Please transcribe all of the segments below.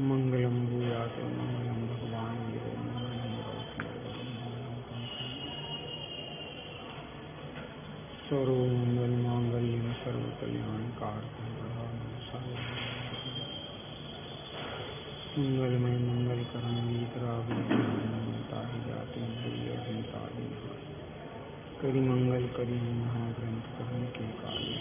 मंगलम भूयात मंगलम भगवान विदो मंगलम सर्वमंगल मांगल्यम सर्वकल्याणकारकं मंगलमय मंगलकरण वीतरागताहि जाति करि मंगल करि महाग्रंथ करण के काले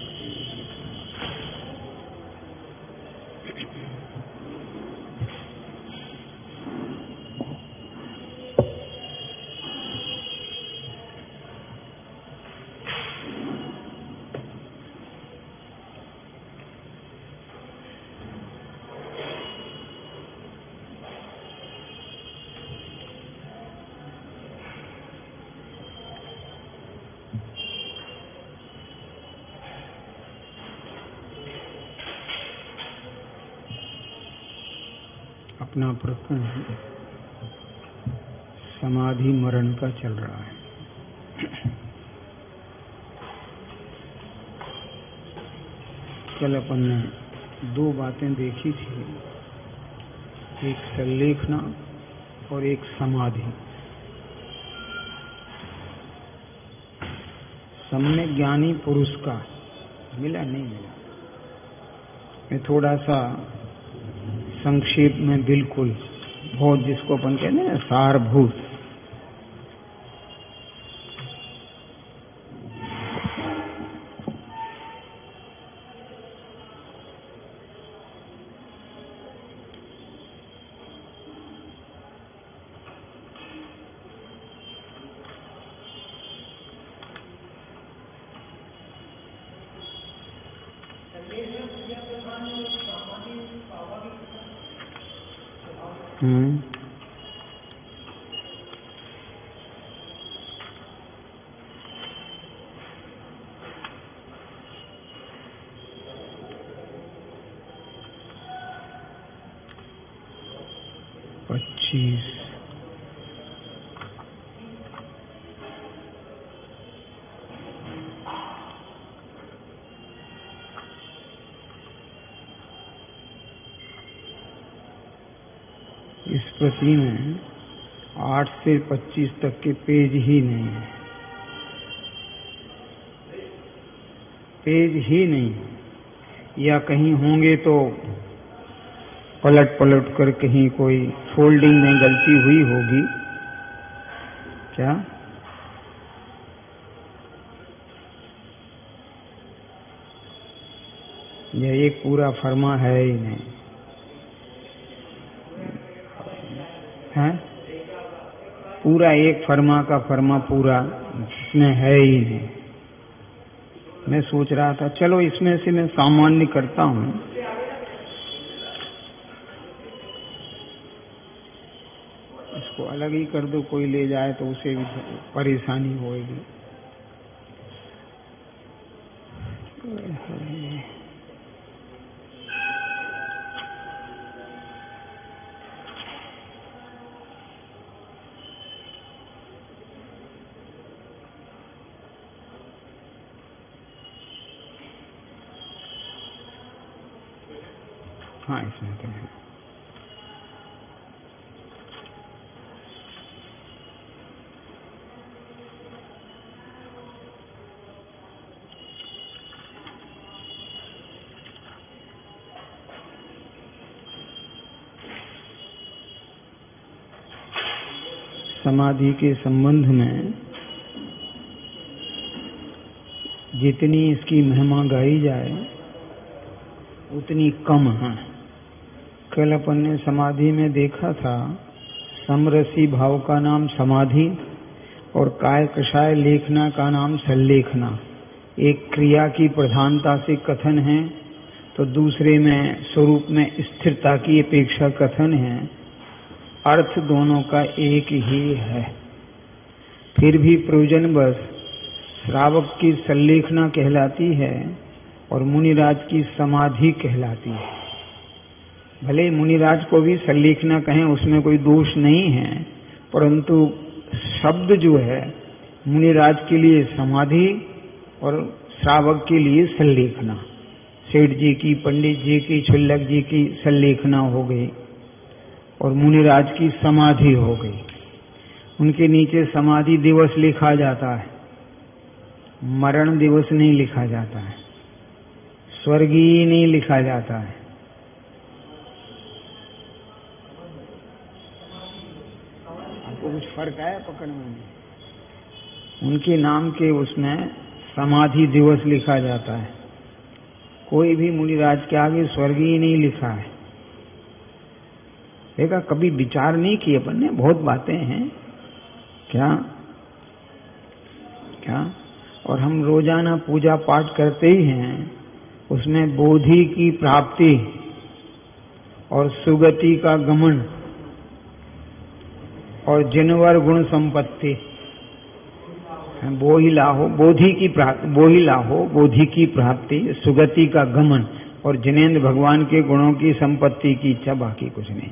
अपना प्रकरण समाधि मरण का चल रहा है। कल अपन ने दो बातें देखी थी, एक संलेखना और एक समाधि। सामने ज्ञानी पुरुष का मिला नहीं मिला, मैं थोड़ा सा संक्षेप में बिल्कुल बहुत जिसको अपन कहते हैं सारभूत इस प्रति में 8 से 25 तक के पेज ही नहीं है, पेज ही नहीं, या कहीं होंगे तो पलट पलट कर कहीं कोई फोल्डिंग में गलती हुई होगी क्या? यह एक पूरा फर्मा है ही नहीं है, पूरा एक फर्मा का फर्मा पूरा इसमें है ही नहीं। मैं सोच रहा था चलो इसमें से मैं सामान्य करता हूँ, इसको अलग ही कर दो, कोई ले जाए तो उसे भी परेशानी होगी। हाँ इसमें तो है। समाधि के संबंध में जितनी इसकी महिमा गाई जाए उतनी कम है। कल अपन ने समाधि में देखा था समरसी भाव का नाम समाधि और काय कषाय लेखना का नाम संलेखना। एक क्रिया की प्रधानता से कथन है तो दूसरे में स्वरूप में स्थिरता की अपेक्षा कथन है। अर्थ दोनों का एक ही है, फिर भी प्रयोजनवश श्रावक की संलेखना कहलाती है और मुनिराज की समाधि कहलाती है। भले मुनिराज को भी संलेखना कहें, उसमें कोई दोष नहीं है, परंतु शब्द जो है मुनिराज के लिए समाधि और श्रावक के लिए सल्लेखना, सेठ जी की, पंडित जी की, क्षुल्लक जी की सल्लेखना हो गई और मुनिराज की समाधि हो गई। उनके नीचे समाधि दिवस लिखा जाता है, मरण दिवस नहीं लिखा जाता है, स्वर्गीय नहीं लिखा जाता है। आपको कुछ फर्क आया पकड़ने में? उनके नाम के उसमें समाधि दिवस लिखा जाता है, कोई भी मुनिराज के आगे स्वर्गीय नहीं लिखा है। देखा, कभी विचार नहीं किए अपन ने, बहुत बातें हैं क्या क्या। और हम रोजाना पूजा पाठ करते ही हैं, उसमें बोधि की प्राप्ति और सुगति का गमन और जिनवर गुण संपत्ति, बोहिला हो बोधि की प्राप्ति, बोहिला हो बोधि की प्राप्ति, सुगति का गमन और जिनेन्द्र भगवान के गुणों की संपत्ति की इच्छा, बाकी कुछ नहीं।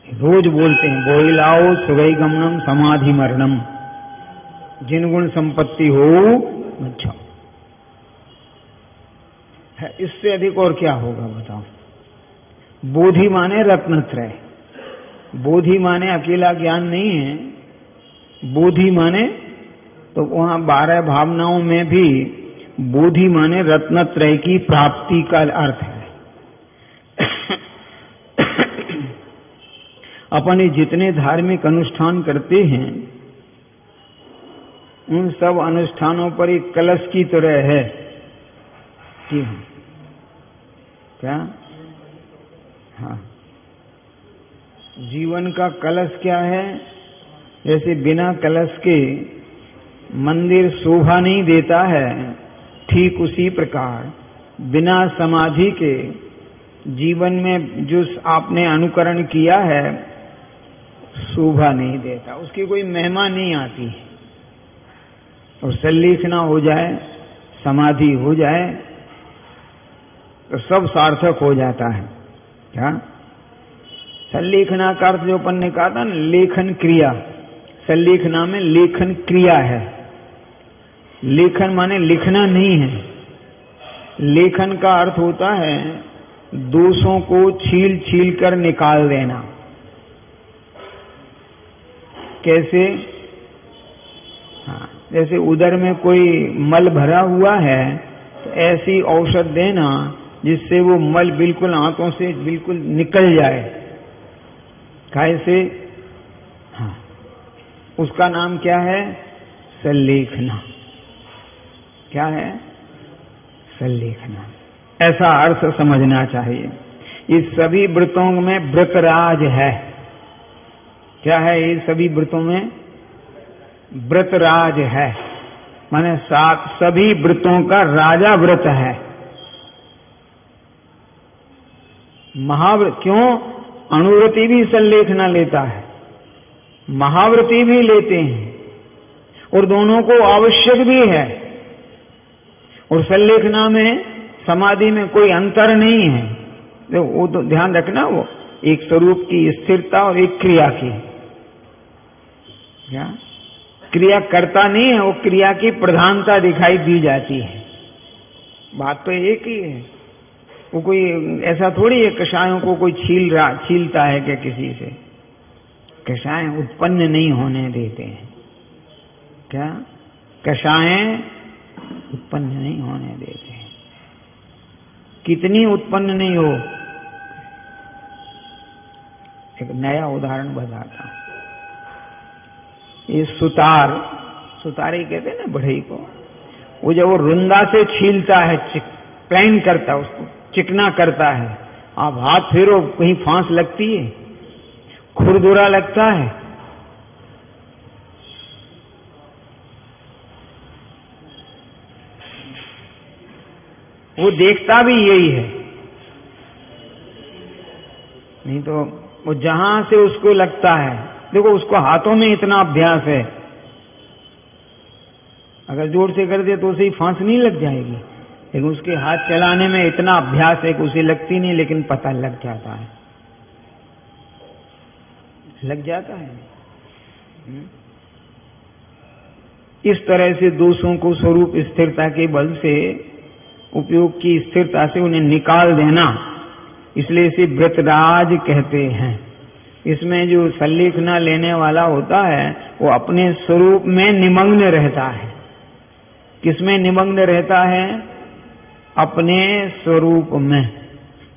रोज बोलते हैं बोहिलाओ सुगई गमनम समाधि मरणम, जिन गुण संपत्ति हो अच्छा। इससे अधिक और क्या होगा बताओ। बोधि माने रत्नत्रय, बोधि माने अकेला ज्ञान नहीं है, बोधि माने तो वहां 12 भावनाओं में भी बोधि माने रत्नत्रय की प्राप्ति का अर्थ है। अपने जितने धार्मिक अनुष्ठान करते हैं उन सब अनुष्ठानों पर एक कलश की तरह है कि क्या? हाँ, जीवन का कलश क्या है? जैसे बिना कलश के मंदिर शोभा नहीं देता है, ठीक उसी प्रकार बिना समाधि के जीवन में जो आपने अनुकरण किया है शोभा नहीं देता, उसकी कोई महिमा नहीं आती। और सल्लेखना हो जाए, समाधि हो जाए तो सब सार्थक हो जाता है। क्या? सल्लेखना का अर्थ जो अपन ने कहा था ना, लेखन क्रिया, सल्लेखना में लेखन क्रिया है। लेखन माने लिखना नहीं है, लेखन का अर्थ होता है दोषों को छील छील कर निकाल देना। कैसे? हाँ, जैसे उदर में कोई मल भरा हुआ है तो ऐसी औषध देना जिससे वो मल बिल्कुल हाथों से बिल्कुल निकल जाए। कैसे? हाँ, उसका नाम क्या है? सल्लेखना। क्या है? सल्लेखना। ऐसा अर्थ समझना चाहिए। इस सभी व्रतों में व्रतराज है। क्या है? ये सभी व्रतों में व्रतराज है, माने सभी व्रतों का राजा व्रत है। महाव्रत क्यों? अनुव्रती भी सल्लेखना लेता है, महाव्रती भी लेते हैं, और दोनों को आवश्यक भी है। और सल्लेखना में समाधि में कोई अंतर नहीं है, तो वो तो ध्यान रखना, वो एक स्वरूप की स्थिरता और एक क्रिया की। क्या? क्रिया करता नहीं है, वो क्रिया की प्रधानता दिखाई दी जाती है। बात तो एक ही है। वो कोई ऐसा थोड़ी है कषायों को कोई छीलता है क्या किसी से? कषाय उत्पन्न नहीं होने देते हैं। क्या? कषाय उत्पन्न नहीं होने देते हैं। कितनी उत्पन्न नहीं हो। एक नया उदाहरण बताता हूं। ये सुतारी कहते हैं ना बढ़ई को, वो जब वो रुंदा से छीलता है, प्लेन करता है, उसको चिकना करता है, आप हाथ फेरो कहीं फांस लगती है, खुरदुरा लगता है। वो देखता भी यही है, नहीं तो वो जहां से उसको लगता है, देखो उसको हाथों में इतना अभ्यास है, अगर जोर से कर दे तो उसे ही फांस नहीं लग जाएगी, लेकिन उसके हाथ चलाने में इतना अभ्यास है कि उसे लगती नहीं, लेकिन पता लग जाता है, लग जाता है। इस तरह से दोषों को स्वरूप स्थिरता के बल से, उपयोग की स्थिरता से उन्हें निकाल देना, इसलिए इसे व्रतराज कहते हैं। इसमें जो सल्लेखना लेने वाला होता है वो अपने स्वरूप में निमग्न रहता है। किसमें निमग्न रहता है? अपने स्वरूप में।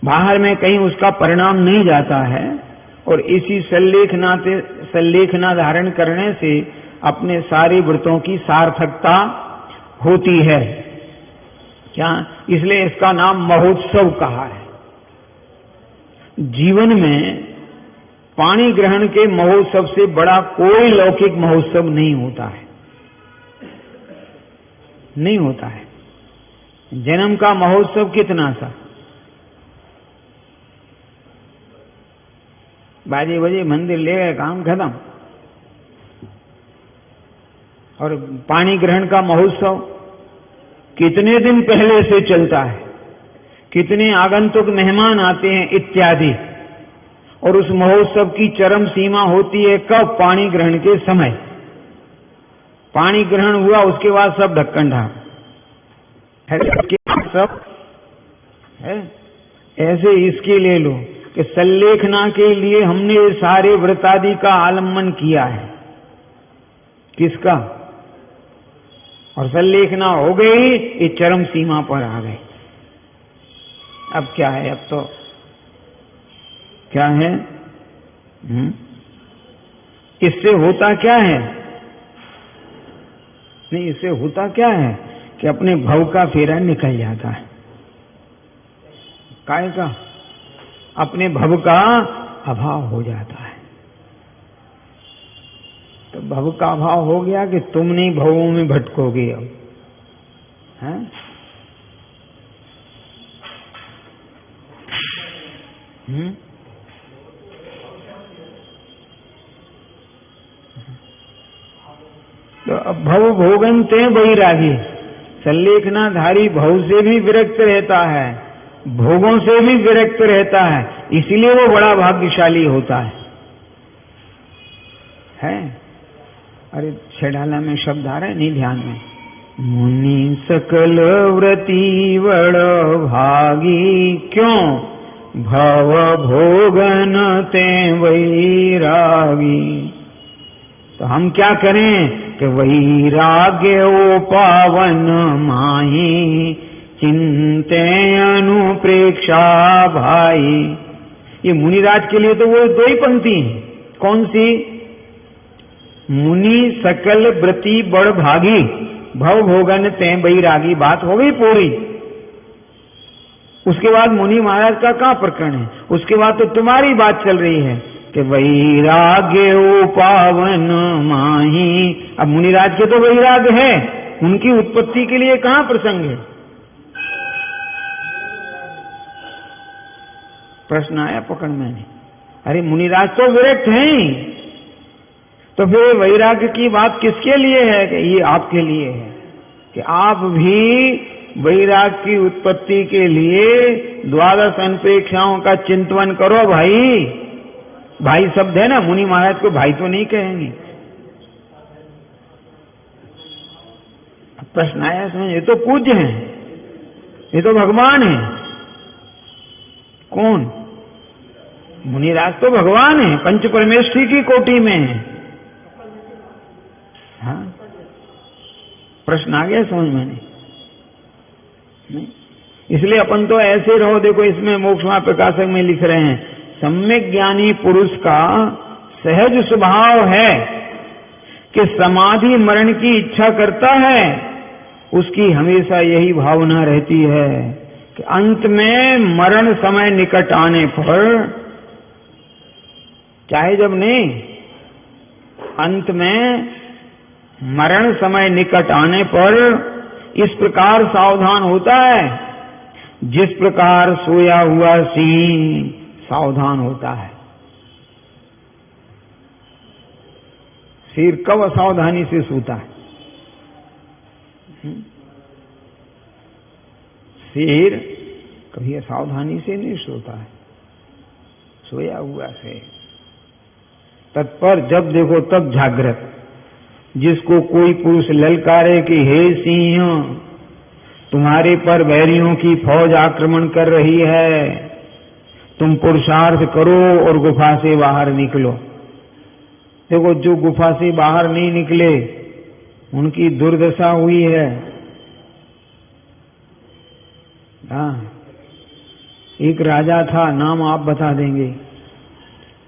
बाहर में कहीं उसका परिणाम नहीं जाता है, और इसी सल्लेखना धारण करने से अपने सारे व्रतों की सार्थकता होती है। क्या? इसलिए इसका नाम महोत्सव कहा है। जीवन में पानी ग्रहण के महोत्सव से बड़ा कोई लौकिक महोत्सव नहीं होता है, नहीं होता है। जन्म का महोत्सव कितना सा, बाजे बजे मंदिर ले गए, काम खत्म। और पानी ग्रहण का महोत्सव कितने दिन पहले से चलता है, कितने आगंतुक मेहमान आते हैं इत्यादि। और उस महोत्सव की चरम सीमा होती है कब? पानी ग्रहण के समय। पानी ग्रहण हुआ उसके बाद सब ढक्कन ढाक सब है। ऐसे इसके ले लो कि सल्लेखना के लिए हमने सारे व्रतादि का आलम्बन किया है। किसका? और सल्लेखना हो गई, ये चरम सीमा पर आ गई। अब क्या है? अब तो क्या है? इससे होता क्या है? नहीं, इससे होता क्या है कि अपने भव का फेरा निकल जाता है। काय का? अपने भव का अभाव हो जाता है। तो भव का अभाव हो गया कि तुम नहीं भवों में भटकोगे अब, हैं? तो अब भव भोगनते वैरागी। सल्लेखनाधारी भव से भी विरक्त रहता है, भोगों से भी विरक्त रहता है, इसलिए वो बड़ा भाग्यशाली होता है? अरे छेडाला में शब्द आ रहा है, नहीं ध्यान में। मुनि सकल व्रती बड़ भागी, क्यों? भव भोगन ते वैरागी। तो हम क्या करें कि वैराग्य ओ पावन माही, चिंते अनुप्रेक्षा भाई। ये मुनिराज के लिए तो वो दो ही पंक्ति हैं। कौन सी? मुनि सकल व्रती बड़ भागी, भव भोगन ते बैरागी। बात हो गई पूरी। उसके बाद मुनि महाराज का कहाँ प्रकरण है? उसके बाद तो तुम्हारी बात चल रही है कि वैराग्य ओ पावन माही। अब मुनिराज के तो वैराग्य है, उनकी उत्पत्ति के लिए कहाँ प्रसंग है? प्रश्न आया पकड़ में नहीं। अरे मुनिराज तो विरक्त हैं, तो फिर वैराग्य की बात किसके लिए है? कि ये आपके लिए है कि आप भी वैराग्य की उत्पत्ति के लिए द्वादश अनुप्रेक्षाओं का चिंतन करो। भाई भाई शब्द है ना, मुनि महाराज को भाई तो नहीं कहेंगे। प्रश्न आया समझ, ये तो पूज्य हैं, ये तो भगवान है। कौन? मुनिराज तो भगवान है, पंच परमेश्वरी की कोटि में है। हाँ, प्रश्न आ गया समझ में? नहीं। इसलिए अपन तो ऐसे रहो। देखो इसमें मोक्षमा प्रकाशक में लिख रहे हैं, सम्यक ज्ञानी पुरुष का सहज स्वभाव है कि समाधि मरण की इच्छा करता है। उसकी हमेशा यही भावना रहती है कि अंत में मरण समय निकट आने पर, चाहे जब नहीं, अंत में मरण समय निकट आने पर इस प्रकार सावधान होता है जिस प्रकार सोया हुआ सिंह सावधान होता है। शेर कब असावधानी से सोता है? शेर कभी असावधानी से नहीं सोता है, सोया हुआ से तत्पर, जब देखो तब जागृत। जिसको कोई पुरुष ललकारे कि हे सिंह, तुम्हारे पर बैरियों की फौज आक्रमण कर रही है, तुम पुरुषार्थ करो और गुफा से बाहर निकलो। देखो, जो गुफा से बाहर नहीं निकले उनकी दुर्दशा हुई है। हाँ, एक राजा था, नाम आप बता देंगे?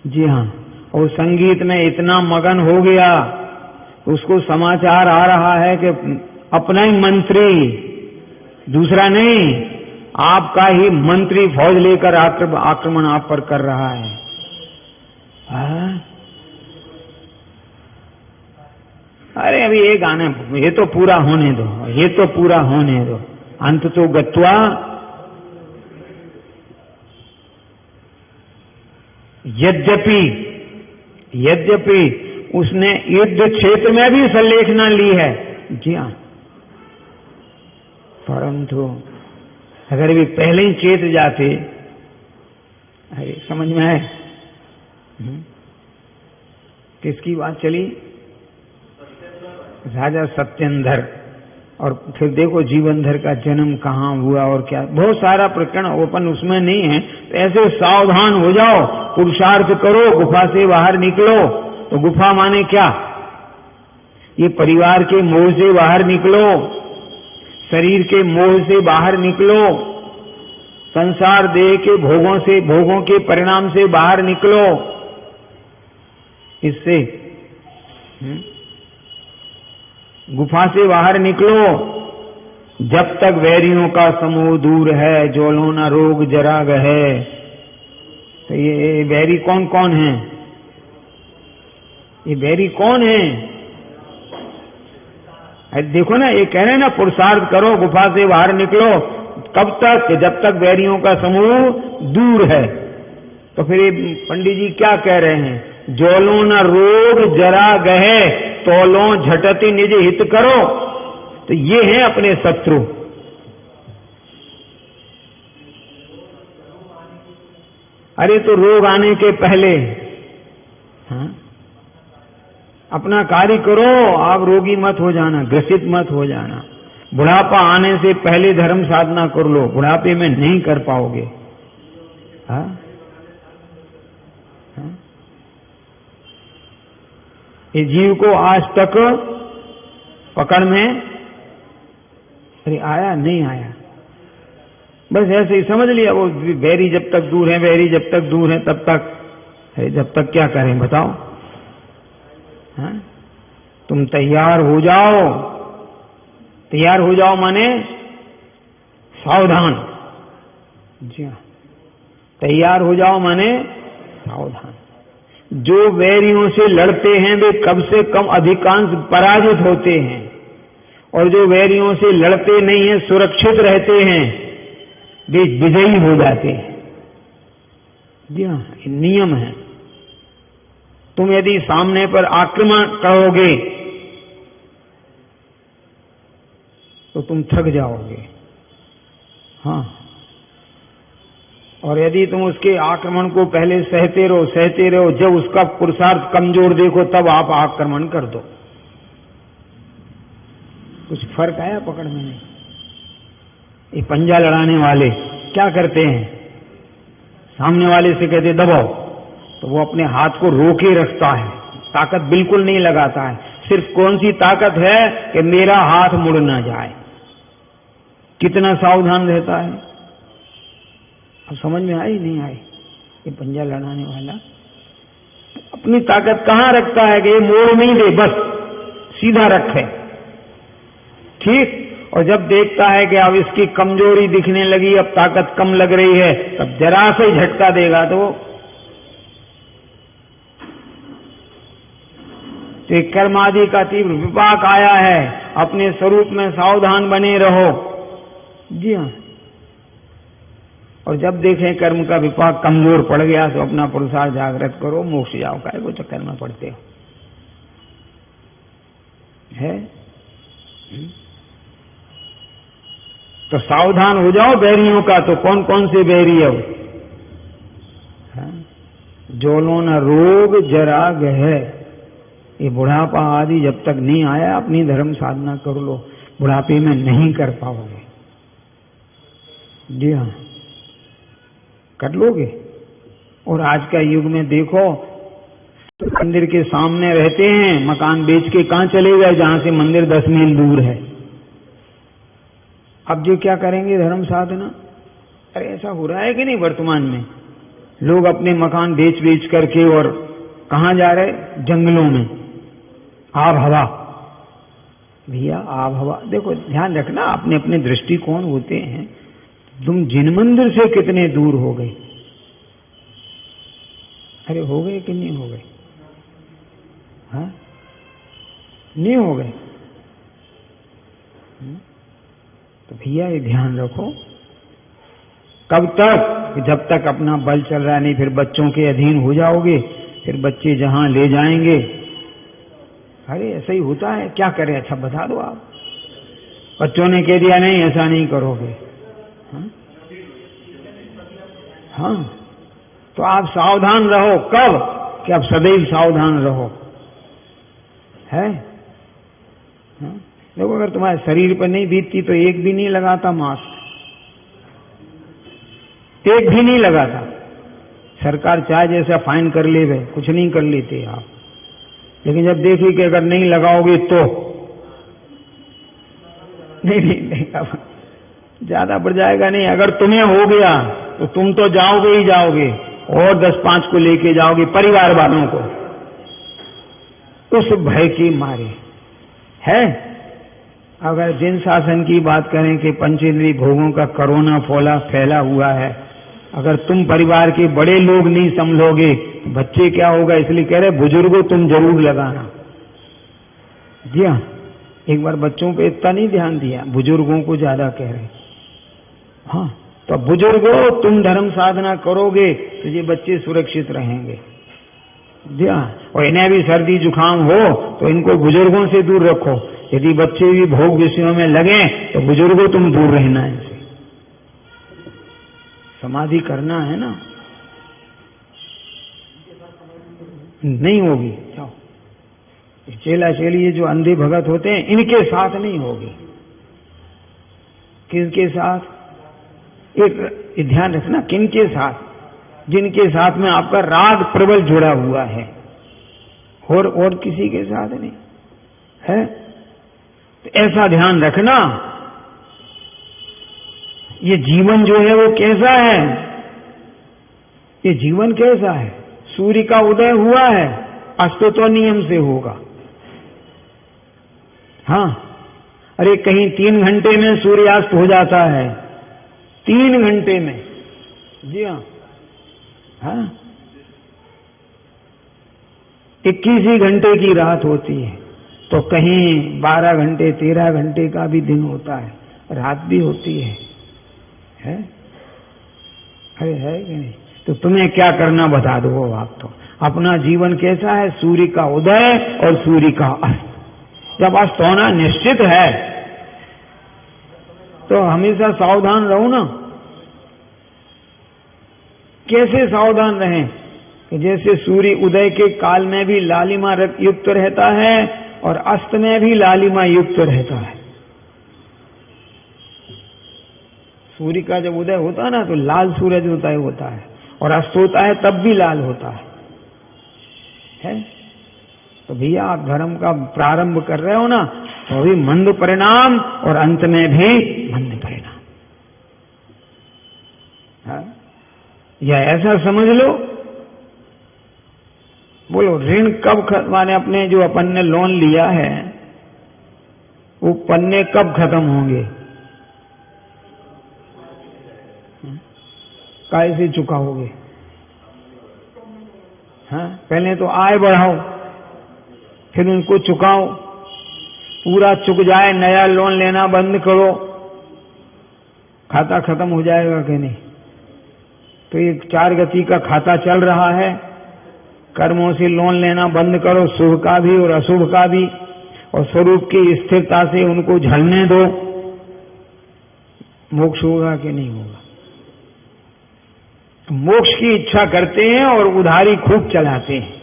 जी हाँ। और संगीत में इतना मगन हो गया, उसको समाचार आ रहा है कि अपना ही मंत्री, दूसरा नहीं, आपका ही मंत्री फौज लेकर आक्रमण आप पर कर रहा है। अरे अभी ये गाने, ये तो पूरा होने दो, ये तो पूरा होने दो। अंत तो गत्वा यद्यपि उसने युद्ध क्षेत्र में भी संलेखना ली है। जी हाँ, परंतु अगर वे पहले ही चेत जाते, अरे समझ में आए किसकी बात चली? राजा सत्येंद्र। और फिर देखो जीवनधर का जन्म कहाँ हुआ और क्या, बहुत सारा प्रकरण ओपन उसमें नहीं है। तो ऐसे सावधान हो जाओ, पुरुषार्थ करो, गुफा से बाहर निकलो। तो गुफा माने क्या? ये परिवार के मोह से बाहर निकलो, शरीर के मोह से बाहर निकलो, संसार देह के भोगों के परिणाम से बाहर निकलो। इससे गुफा से बाहर निकलो। जब तक वैरियों का समूह दूर है, ज्वलो न रोग जराग है। तो ये वैरी कौन कौन है? ये वैरी कौन है? देखो ना, ये कह रहे हैं ना, पुरुषार्थ करो, गुफा से बाहर निकलो। कब तक? जब तक वैरियों का समूह दूर है। तो फिर ये पंडित जी क्या कह रहे हैं? ज्वलो न रोग जरा गहे, तोलो झटति निज हित करो। तो ये है अपने शत्रु। अरे तो रोग आने के पहले अपना कार्य करो, आप रोगी मत हो जाना, ग्रसित मत हो जाना। बुढ़ापा आने से पहले धर्म साधना कर लो, बुढ़ापे में नहीं कर पाओगे। ये जीव को आज तक पकड़ में अरे आया नहीं आया, बस ऐसे ही समझ लिया। वो बैरी जब तक दूर है, बैरी जब तक दूर है तब तक, अरे जब तक क्या करें बताओ? तुम तैयार हो जाओ। तैयार हो जाओ माने सावधान। जी हाँ, तैयार हो जाओ माने सावधान। जो वैरियों से लड़ते हैं वे कम से कम अधिकांश पराजित होते हैं, और जो वैरियों से लड़ते नहीं हैं, सुरक्षित रहते हैं, वे विजयी हो जाते हैं। जी हाँ, ये नियम है। तुम यदि सामने पर आक्रमण करोगे तो तुम थक जाओगे। हाँ, और यदि तुम उसके आक्रमण को पहले सहते रहो, जब उसका पुरुषार्थ कमजोर देखो तब आप आक्रमण कर दो। कुछ फर्क आया पकड़ में? नहीं। ये पंजा लड़ाने वाले क्या करते हैं? सामने वाले से कहते दबाओ, तो वो अपने हाथ को रोके रखता है, ताकत बिल्कुल नहीं लगाता है। सिर्फ कौन सी ताकत है कि मेरा हाथ मुड़ ना जाए। कितना सावधान रहता है। अब समझ में आई नहीं आई? ये पंजा लड़ाने वाला अपनी ताकत कहां रखता है कि ये मोड़ नहीं दे, बस सीधा रखे, ठीक। और जब देखता है कि अब इसकी कमजोरी दिखने लगी, अब ताकत कम लग रही है, तब जरा से झटका देगा तो कर्मादि का तीव्र विपाक आया है। अपने स्वरूप में सावधान बने रहो। जी हाँ, और जब देखें कर्म का विपाक कमजोर पड़ गया तो अपना पुरुषार्थ जागृत करो, मोक्ष जाओ। काहे को चक्कर में पड़ते हो? है तो सावधान हो जाओ बैरियों का। तो कौन कौन से बैरी है? ज्वलो न रोग जरा गहे। ये बुढ़ापा आदि जब तक नहीं आया अपनी धर्म साधना कर लो, बुढ़ापे में नहीं कर पाओगे। जी हाँ, कर लोगे। और आज का युग में देखो, मंदिर के सामने रहते हैं, मकान बेच के कहां चले गए जहां से मंदिर 10 मील दूर है। अब जो क्या करेंगे धर्म साधना? अरे ऐसा हो रहा है कि नहीं वर्तमान में? लोग अपने मकान बेच बेच करके और कहां जा रहे? जंगलों में। आब हवा, भैया आब हवा, देखो ध्यान रखना, अपने अपने दृष्टिकोण होते हैं। तुम जिन मंदिर से कितने दूर हो गए? अरे हो गए कि नहीं हो गए? हाँ, नहीं हो गए। तो भैया ये ध्यान रखो, कब तक? जब तक अपना बल चल रहा है, नहीं फिर बच्चों के अधीन हो जाओगे, फिर बच्चे जहां ले जाएंगे। अरे ऐसा ही होता है, क्या करें? अच्छा बता दो आप। बच्चों ने कह दिया नहीं ऐसा नहीं करोगे। हाँ, तो आप सावधान रहो। कब? कि आप सदैव सावधान रहो, है? हाँ? देखो अगर तुम्हारे शरीर पर नहीं बीतती तो एक भी नहीं लगाता मास्क, एक भी नहीं लगाता। सरकार चाहे जैसा फाइन कर ले, वे कुछ नहीं कर लेते आप। लेकिन जब देखी कि अगर नहीं लगाओगे तो नहीं अब ज्यादा बढ़ जाएगा। नहीं, अगर तुम्हें हो गया तो तुम तो जाओगे ही जाओगे, और 10-5 को लेके जाओगे, परिवार वालों को, उस भय की मारे। है अगर जिन शासन की बात करें कि पंचेंद्रिय भोगों का कोरोना फैला हुआ है, अगर तुम परिवार के बड़े लोग नहीं संभलोगे तो बच्चे क्या होगा? इसलिए कह रहे बुजुर्गों तुम जरूर लगाना। जी हाँ, एक बार बच्चों पे इतना नहीं ध्यान दिया, बुजुर्गों को ज्यादा कह रहे। हाँ, तो बुजुर्गों तुम धर्म साधना करोगे तो ये बच्चे सुरक्षित रहेंगे। जी हाँ, और इन्हें भी सर्दी जुकाम हो तो इनको बुजुर्गों से दूर रखो। यदि बच्चे भी भोग विषयों में लगे तो बुजुर्गों तुम दूर रहना है इनसे। समाधि करना है ना, नहीं होगी। जाओ, चेला चेली ये जो अंधे भगत होते हैं इनके साथ नहीं होगी। किसके साथ? एक ध्यान रखना, किनके साथ? जिनके साथ में आपका राग प्रबल जुड़ा हुआ है, और किसी के साथ नहीं है। तो ऐसा ध्यान रखना। ये जीवन जो है वो कैसा है? ये जीवन कैसा है? सूर्य का उदय हुआ है, अस्त तो नियम से होगा। हाँ, अरे कहीं 3 घंटे में सूर्यास्त हो जाता है, 3 घंटे में। जी हाँ, हाँ, 21 ही घंटे की रात होती है, तो कहीं 12 घंटे 13 घंटे का भी दिन होता है, रात भी होती है। अरे है कि नहीं? तो तुम्हें क्या करना बता दो आप। तो अपना जीवन कैसा है? सूर्य का उदय और सूर्य का अस्त। जब अस्त होना निश्चित है तो हमेशा सावधान रहो ना। कैसे सावधान रहें? कि जैसे सूर्य उदय के काल में भी लालिमा युक्त रहता है और अस्त में भी लालिमा युक्त रहता है। सूर्य का जब उदय होता है ना तो लाल सूरज होता है, और अस्त होता है तब भी लाल होता है? तो भैया आप धर्म का प्रारंभ कर रहे हो ना, तो भी मंद परिणाम और अंत में भी मंद परिणाम है। या ऐसा समझ लो, बोलो ऋण कब माने अपने जो अपन ने लोन लिया है वो पन्ने कब खत्म होंगे? कैसे चुकाओगे? हाँ, पहले तो आय बढ़ाओ, फिर उनको चुकाओ। पूरा चुक जाए, नया लोन लेना बंद करो, खाता खत्म हो जाएगा कि नहीं? तो ये 4 गति का खाता चल रहा है। कर्मों से लोन लेना बंद करो, शुभ का भी और अशुभ का भी, और स्वरूप की स्थिरता से उनको झलने दो। मोक्ष होगा कि नहीं होगा? मोक्ष की इच्छा करते हैं और उधारी खूब चलाते हैं।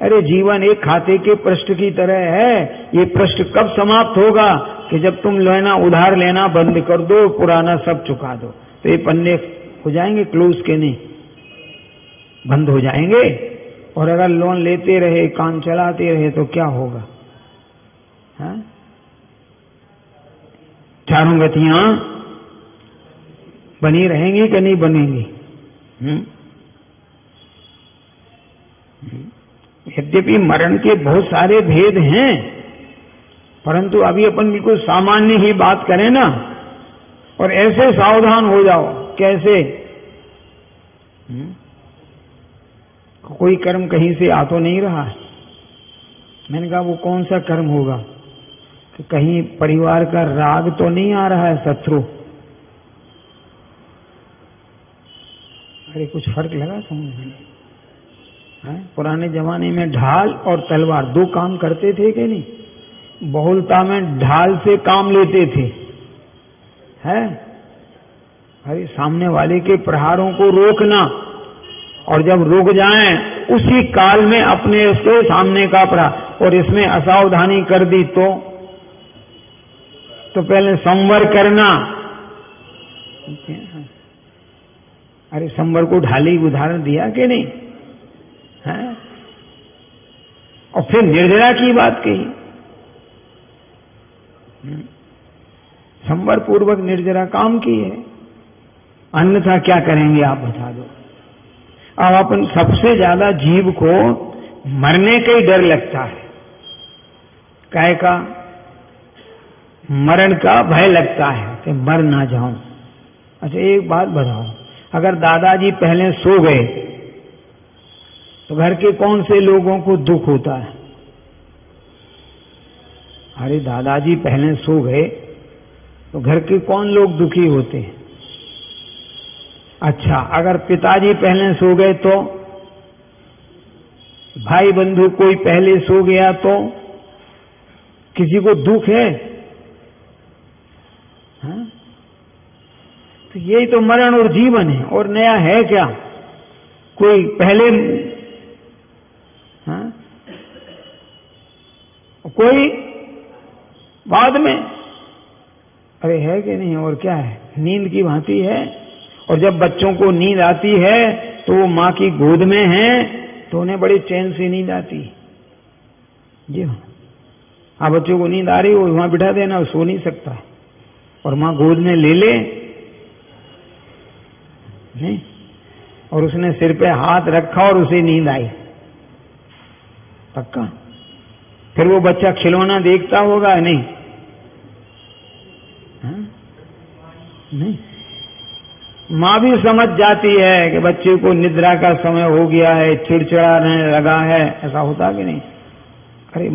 अरे जीवन एक खाते के पृष्ठ की तरह है। ये पृष्ठ कब समाप्त होगा कि जब तुम लेना उधार लेना बंद कर दो, पुराना सब चुका दो, तो ये पन्ने हो जाएंगे क्लोज के नहीं, बंद हो जाएंगे। और अगर लोन लेते रहे, काम चलाते रहे तो क्या होगा? हाँ? चारों गतियां बनी रहेंगी कि नहीं बनेंगी? यद्यपि मरण के बहुत सारे भेद हैं, परंतु अभी अपन बिल्कुल सामान्य ही बात करें ना, और ऐसे सावधान हो जाओ। कैसे? कोई कर्म कहीं से आ तो नहीं रहा है। मैंने कहा वो कौन सा कर्म होगा कि कहीं परिवार का राग तो नहीं आ रहा है, शत्रु? अरे कुछ फर्क लगा समझ में? पुराने जमाने में ढाल और तलवार दो काम करते थे कि नहीं? बहुलता में ढाल से काम लेते थे, है? अरे सामने वाले के प्रहारों को रोकना, और जब रुक जाएं उसी काल में अपने उसके सामने का प्रहार। और इसमें असावधानी कर दी तो पहले संवर करना। अरे संवर को ढाली उदाहरण दिया कि नहीं है? और फिर निर्जरा की बात कही, संवर पूर्वक निर्जरा काम की है, अन्यथा क्या करेंगे आप बता दो। अब अपन सबसे ज्यादा जीव को मरने का ही डर लगता है। काय का? मरण का भय लगता है कि मर ना जाऊं। अच्छा एक बात बताओ, अगर दादाजी पहले सो गए तो घर के कौन से लोगों को दुख होता है? अरे दादाजी पहले सो गए तो घर के कौन लोग दुखी होते हैं? अच्छा अगर पिताजी पहले सो गए तो? भाई बंधु कोई पहले सो गया तो किसी को दुख है? हाँ? तो यही तो मरण और जीवन है, और नया है क्या? कोई पहले, हाँ? कोई बाद में। अरे है कि नहीं? और क्या है? नींद की भांति है। और जब बच्चों को नींद आती है तो वो माँ की गोद में है तो उन्हें बड़े चैन से नींद आती है। जी हाँ, आप बच्चों को नींद आ रही हो, वहां बिठा देना, वो सो नहीं सकता है, और माँ गोद में ले ले नहीं, और उसने सिर पे हाथ रखा और उसे नींद आई, पक्का। फिर वो बच्चा खिलौना देखता होगा? नहीं, हाँ? नहीं। माँ भी समझ जाती है कि बच्चे को निद्रा का समय हो गया है, चिड़चिड़ाने लगा है, ऐसा होता कि नहीं? अरे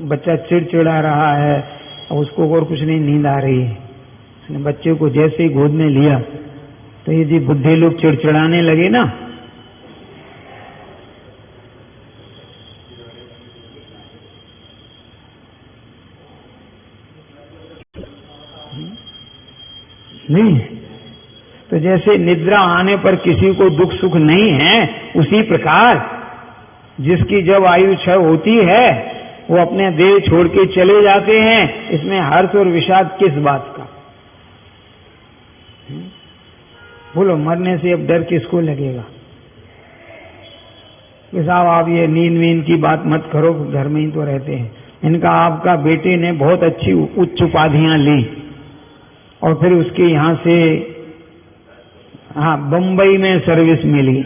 बच्चा चिड़चिड़ा रहा है और उसको और कुछ नहीं, नींद आ रही है, उसने बच्चे को जैसे ही गोद में लिया तो ये जी बुद्धे लोग चिड़चिड़ाने लगे ना, नहीं। तो जैसे निद्रा आने पर किसी को दुख सुख नहीं है, उसी प्रकार जिसकी जब आयु क्षय होती है वो अपने देह छोड़ के चले जाते हैं। इसमें हर्ष और विषाद किस बात का? बोलो, मरने से अब डर किसको लगेगा? कि साहब आप ये नींद वींद की बात मत करो, घर में ही तो रहते हैं। इनका आपका बेटे ने बहुत अच्छी उच्च उपाधियां ली और फिर उसके यहां से हाँ बंबई में सर्विस मिली,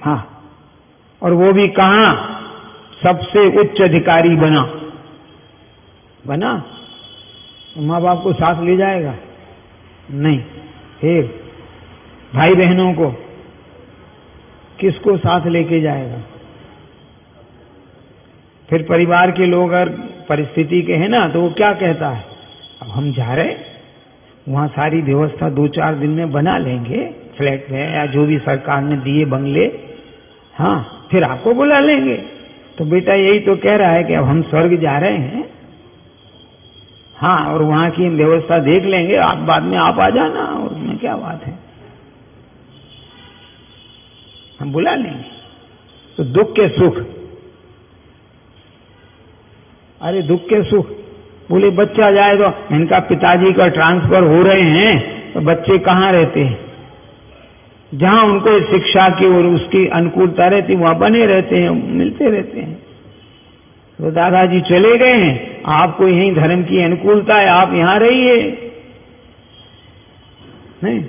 हाँ, और वो भी कहाँ? सबसे उच्च अधिकारी बना। तो माँ बाप को साथ ले जाएगा? नहीं। फिर भाई बहनों को किसको साथ लेके जाएगा? फिर परिवार के लोग अगर परिस्थिति के हैं ना तो वो क्या कहता है, अब हम जा रहे, वहां सारी व्यवस्था 2-4 दिन में बना लेंगे, फ्लैट में या जो भी सरकार ने दिए बंगले, हाँ, फिर आपको बुला लेंगे। तो बेटा यही तो कह रहा है कि अब हम स्वर्ग जा रहे हैं, हाँ, और वहां की व्यवस्था देख लेंगे, आप बाद में आप आ जाना, और उसमें क्या बात है, हम बुला लेंगे। तो दुख के सुख अरे दुख के सुख। बोले बच्चा जाए तो इनका पिताजी का ट्रांसफर हो रहे हैं तो बच्चे कहाँ रहते हैं? जहां उनको शिक्षा की और उसकी अनुकूलता रहती वहां बने रहते हैं, मिलते रहते हैं। तो दादाजी चले गए हैं, आपको यही धर्म की अनुकूलता है, आप यहां रहिए, नहीं?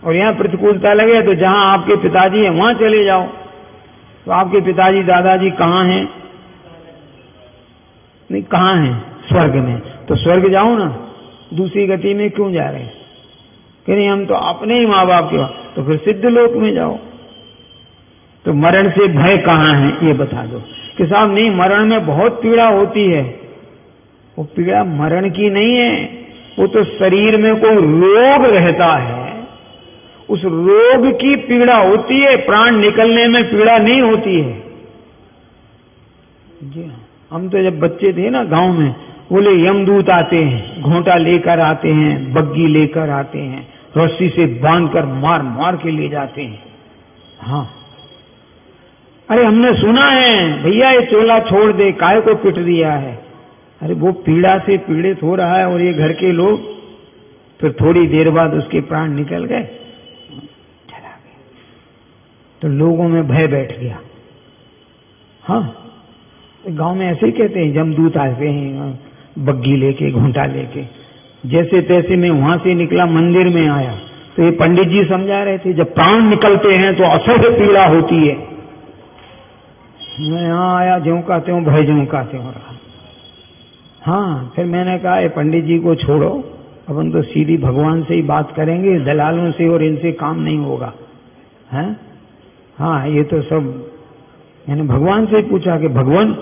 और यहाँ प्रतिकूलता लगे तो जहां आपके पिताजी हैं वहां चले जाओ। तो आपके पिताजी दादाजी कहाँ हैं? नहीं, कहाँ हैं? स्वर्ग में। तो स्वर्ग जाओ ना, दूसरी गति में क्यों जा रहे हैं? कि नहीं हम तो अपने ही माँ बाप के, तो फिर सिद्ध लोक में जाओ। तो मरण से भय कहाँ है ये बता दो कि साहब नहीं, मरण में बहुत पीड़ा होती है। वो पीड़ा मरण की नहीं है, वो तो शरीर में कोई रोग रहता है, उस रोग की पीड़ा होती है, प्राण निकलने में पीड़ा नहीं होती है। जी हाँ, हम तो जब बच्चे थे ना गांव में, बोले यमदूत आते हैं, घोंटा लेकर आते हैं, बग्गी लेकर आते हैं, रस्सी से बांधकर मार मार के ले जाते हैं। हाँ, अरे हमने सुना है भैया ये चोला छोड़ दे, काहे को पिट दिया है। अरे वो पीड़ा से पीड़ित हो रहा है और ये घर के लोग, फिर थोड़ी देर बाद उसके प्राण निकल गए, चला गया। तो लोगों में भय बैठ गया। हाँ, गांव में ऐसे ही कहते हैं, जमदूत आते हैं बग्गी लेके, घूंटा लेके। जैसे तैसे मैं वहां से निकला, मंदिर में आया तो ये पंडित जी समझा रहे थे जब प्राण निकलते हैं तो असह्य पीड़ा होती है। मैं यहाँ आया, ज्यों कहते हो भय ज्यों कहते हो रहा। हाँ, फिर मैंने कहा ये पंडित जी को छोड़ो, अपन तो सीधी भगवान से ही बात करेंगे, दलालों से और इनसे काम नहीं होगा। है हाँ, ये तो सब मैंने भगवान से पूछा कि भगवान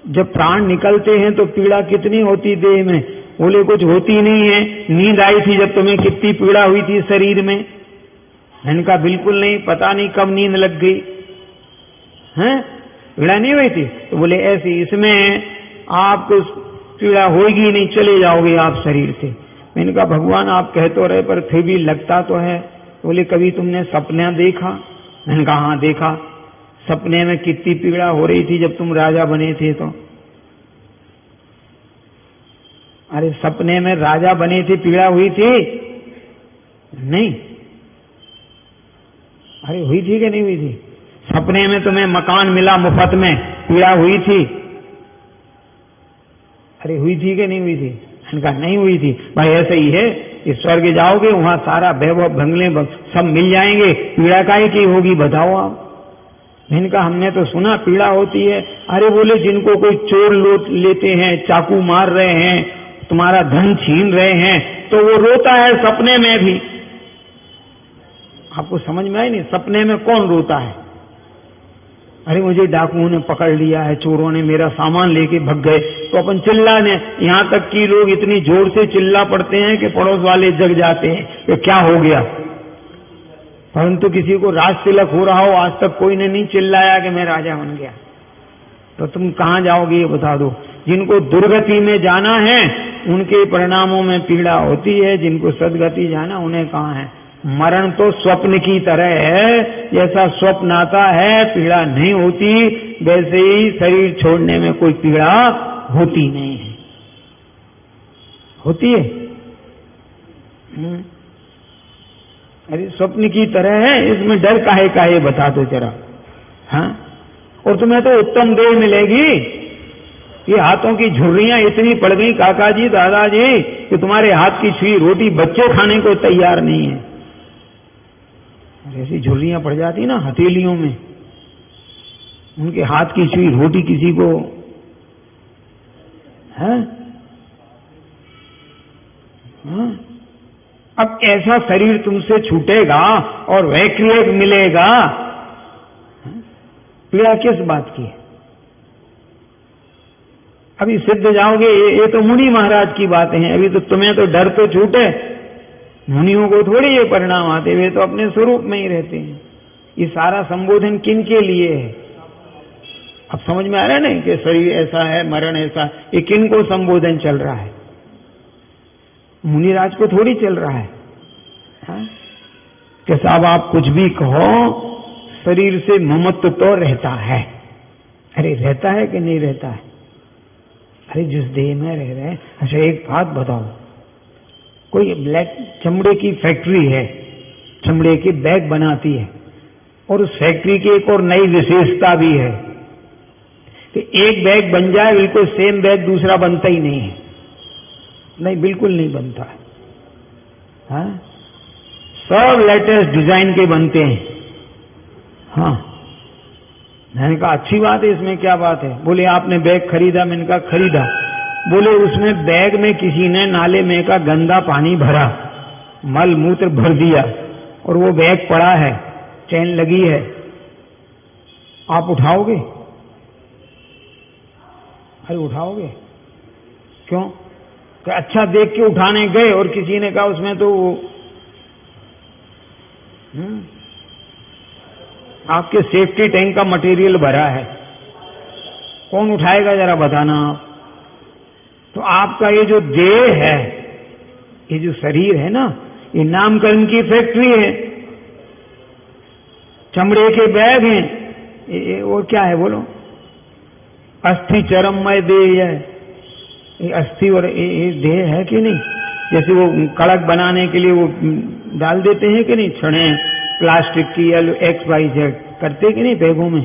जब प्राण निकलते हैं तो पीड़ा कितनी होती देह में? बोले कुछ होती नहीं है। नींद आई थी जब तुम्हें कितनी पीड़ा हुई थी शरीर में? मैंने कहा बिल्कुल नहीं, पता नहीं कब नींद लग गई है, पीड़ा नहीं हुई थी। तो बोले ऐसी, इसमें आपको पीड़ा होगी नहीं, चले जाओगे आप शरीर से। मैंने कहा भगवान आप कह तो रहे पर फिर भी लगता तो है। बोले कभी तुमने सपना देखा? मैंने कहा हाँ देखा, सपने में कितनी पीड़ा हो रही थी जब तुम राजा बने थे। तो अरे सपने में राजा बने थे, पीड़ा हुई थी? नहीं। अरे हुई थी कि नहीं हुई थी? सपने में तुम्हें मकान मिला मुफ्त में, पीड़ा हुई थी? अरे हुई थी कि नहीं हुई थी? मैंने कहा नहीं हुई थी। भाई ऐसा ही है, इस स्वर्ग जाओगे वहां सारा वैभव बंगले सब मिल जाएंगे, पीड़ा काहे की होगी बताओ आप? इनका हमने तो सुना पीड़ा होती है। अरे बोले जिनको कोई चोर लूट लेते हैं, चाकू मार रहे हैं, तुम्हारा धन छीन रहे हैं, तो वो रोता है सपने में भी। आपको समझ में आई नहीं? सपने में कौन रोता है? अरे मुझे डाकुओं ने पकड़ लिया है, चोरों ने मेरा सामान लेके भग गए, तो अपन चिल्लाने, यहाँ तक कि लोग इतनी जोर से चिल्ला पड़ते हैं कि पड़ोस वाले जग जाते हैं कि क्या हो गया। परंतु किसी को राज तिलक हो रहा हो, आज तक कोई ने नहीं चिल्लाया कि मैं राजा बन गया। तो तुम कहाँ जाओगे ये बता दो। जिनको दुर्गति में जाना है उनके परिणामों में पीड़ा होती है, जिनको सदगति जाना उन्हें कहाँ है। मरण तो स्वप्न की तरह है, जैसा स्वप्न आता है पीड़ा नहीं होती, वैसे ही शरीर छोड़ने में कोई पीड़ा होती नहीं है। होती है? अरे स्वप्न की तरह है, इसमें डर काहे काहे बता दो जरा। हाँ, और तुम्हें तो उत्तम देह मिलेगी। ये हाथों की झुर्रियां इतनी पड़ गई काका जी दादाजी कि तुम्हारे हाथ की छुई रोटी बच्चे खाने को तैयार नहीं है। ऐसी झुर्रियां पड़ जाती ना हथेलियों में, उनके हाथ की छुई रोटी किसी को है? हाँ? अब ऐसा शरीर तुमसे छूटेगा और वैक्रिय मिलेगा, पीड़ा किस बात की है? अभी सिद्ध जाओगे, ये तो मुनि महाराज की बातें हैं। अभी तो तुम्हें तो डर तो छूटे, मुनियों को थोड़ी ये परिणाम आते, वे तो अपने स्वरूप में ही रहते हैं। ये सारा संबोधन किन के लिए है? अब समझ में आ रहा है ना कि शरीर ऐसा है, मरण ऐसा, ये किन को संबोधन चल रहा है? मुनिराज को थोड़ी चल रहा है। हाँ? कि साहब आप कुछ भी कहो, शरीर से ममत्व तो रहता है। अरे रहता है कि नहीं रहता है? अरे जिस देह में रह रहे हैं, अच्छा एक बात बताओ, कोई ब्लैक चमड़े की फैक्ट्री है, चमड़े के बैग बनाती है, और उस फैक्ट्री की एक और नई विशेषता भी है कि एक बैग बन जाए बिल्कुल सेम बैग दूसरा बनता ही नहीं है। नहीं, बिल्कुल नहीं बनता है। हाँ? सब लेटेस्ट डिजाइन के बनते हैं। हाँ, मैंने कहा अच्छी बात है, इसमें क्या बात है? बोले आपने बैग खरीदा? मैंने कहा खरीदा। बोले उसमें बैग में किसी ने नाले में का गंदा पानी भरा, मल मूत्र भर दिया, और वो बैग पड़ा है, चैन लगी है, आप उठाओगे? अरे उठाओगे क्यों? कि अच्छा देख के उठाने गए और किसी ने कहा उसमें तो आपके सेफ्टी टैंक का मटेरियल भरा है, कौन उठाएगा जरा बताना आप? तो आपका ये जो देह है, ये जो शरीर है ना, ये नामकरण की फैक्ट्री है, चमड़े के बैग हैं, और क्या है बोलो? अस्थि चरममय देह है, ये अस्थि और ये देह है कि नहीं? जैसे वो कड़क बनाने के लिए वो डाल देते हैं कि नहीं, छड़े प्लास्टिक की या XYZ करते कि नहीं बैगों में,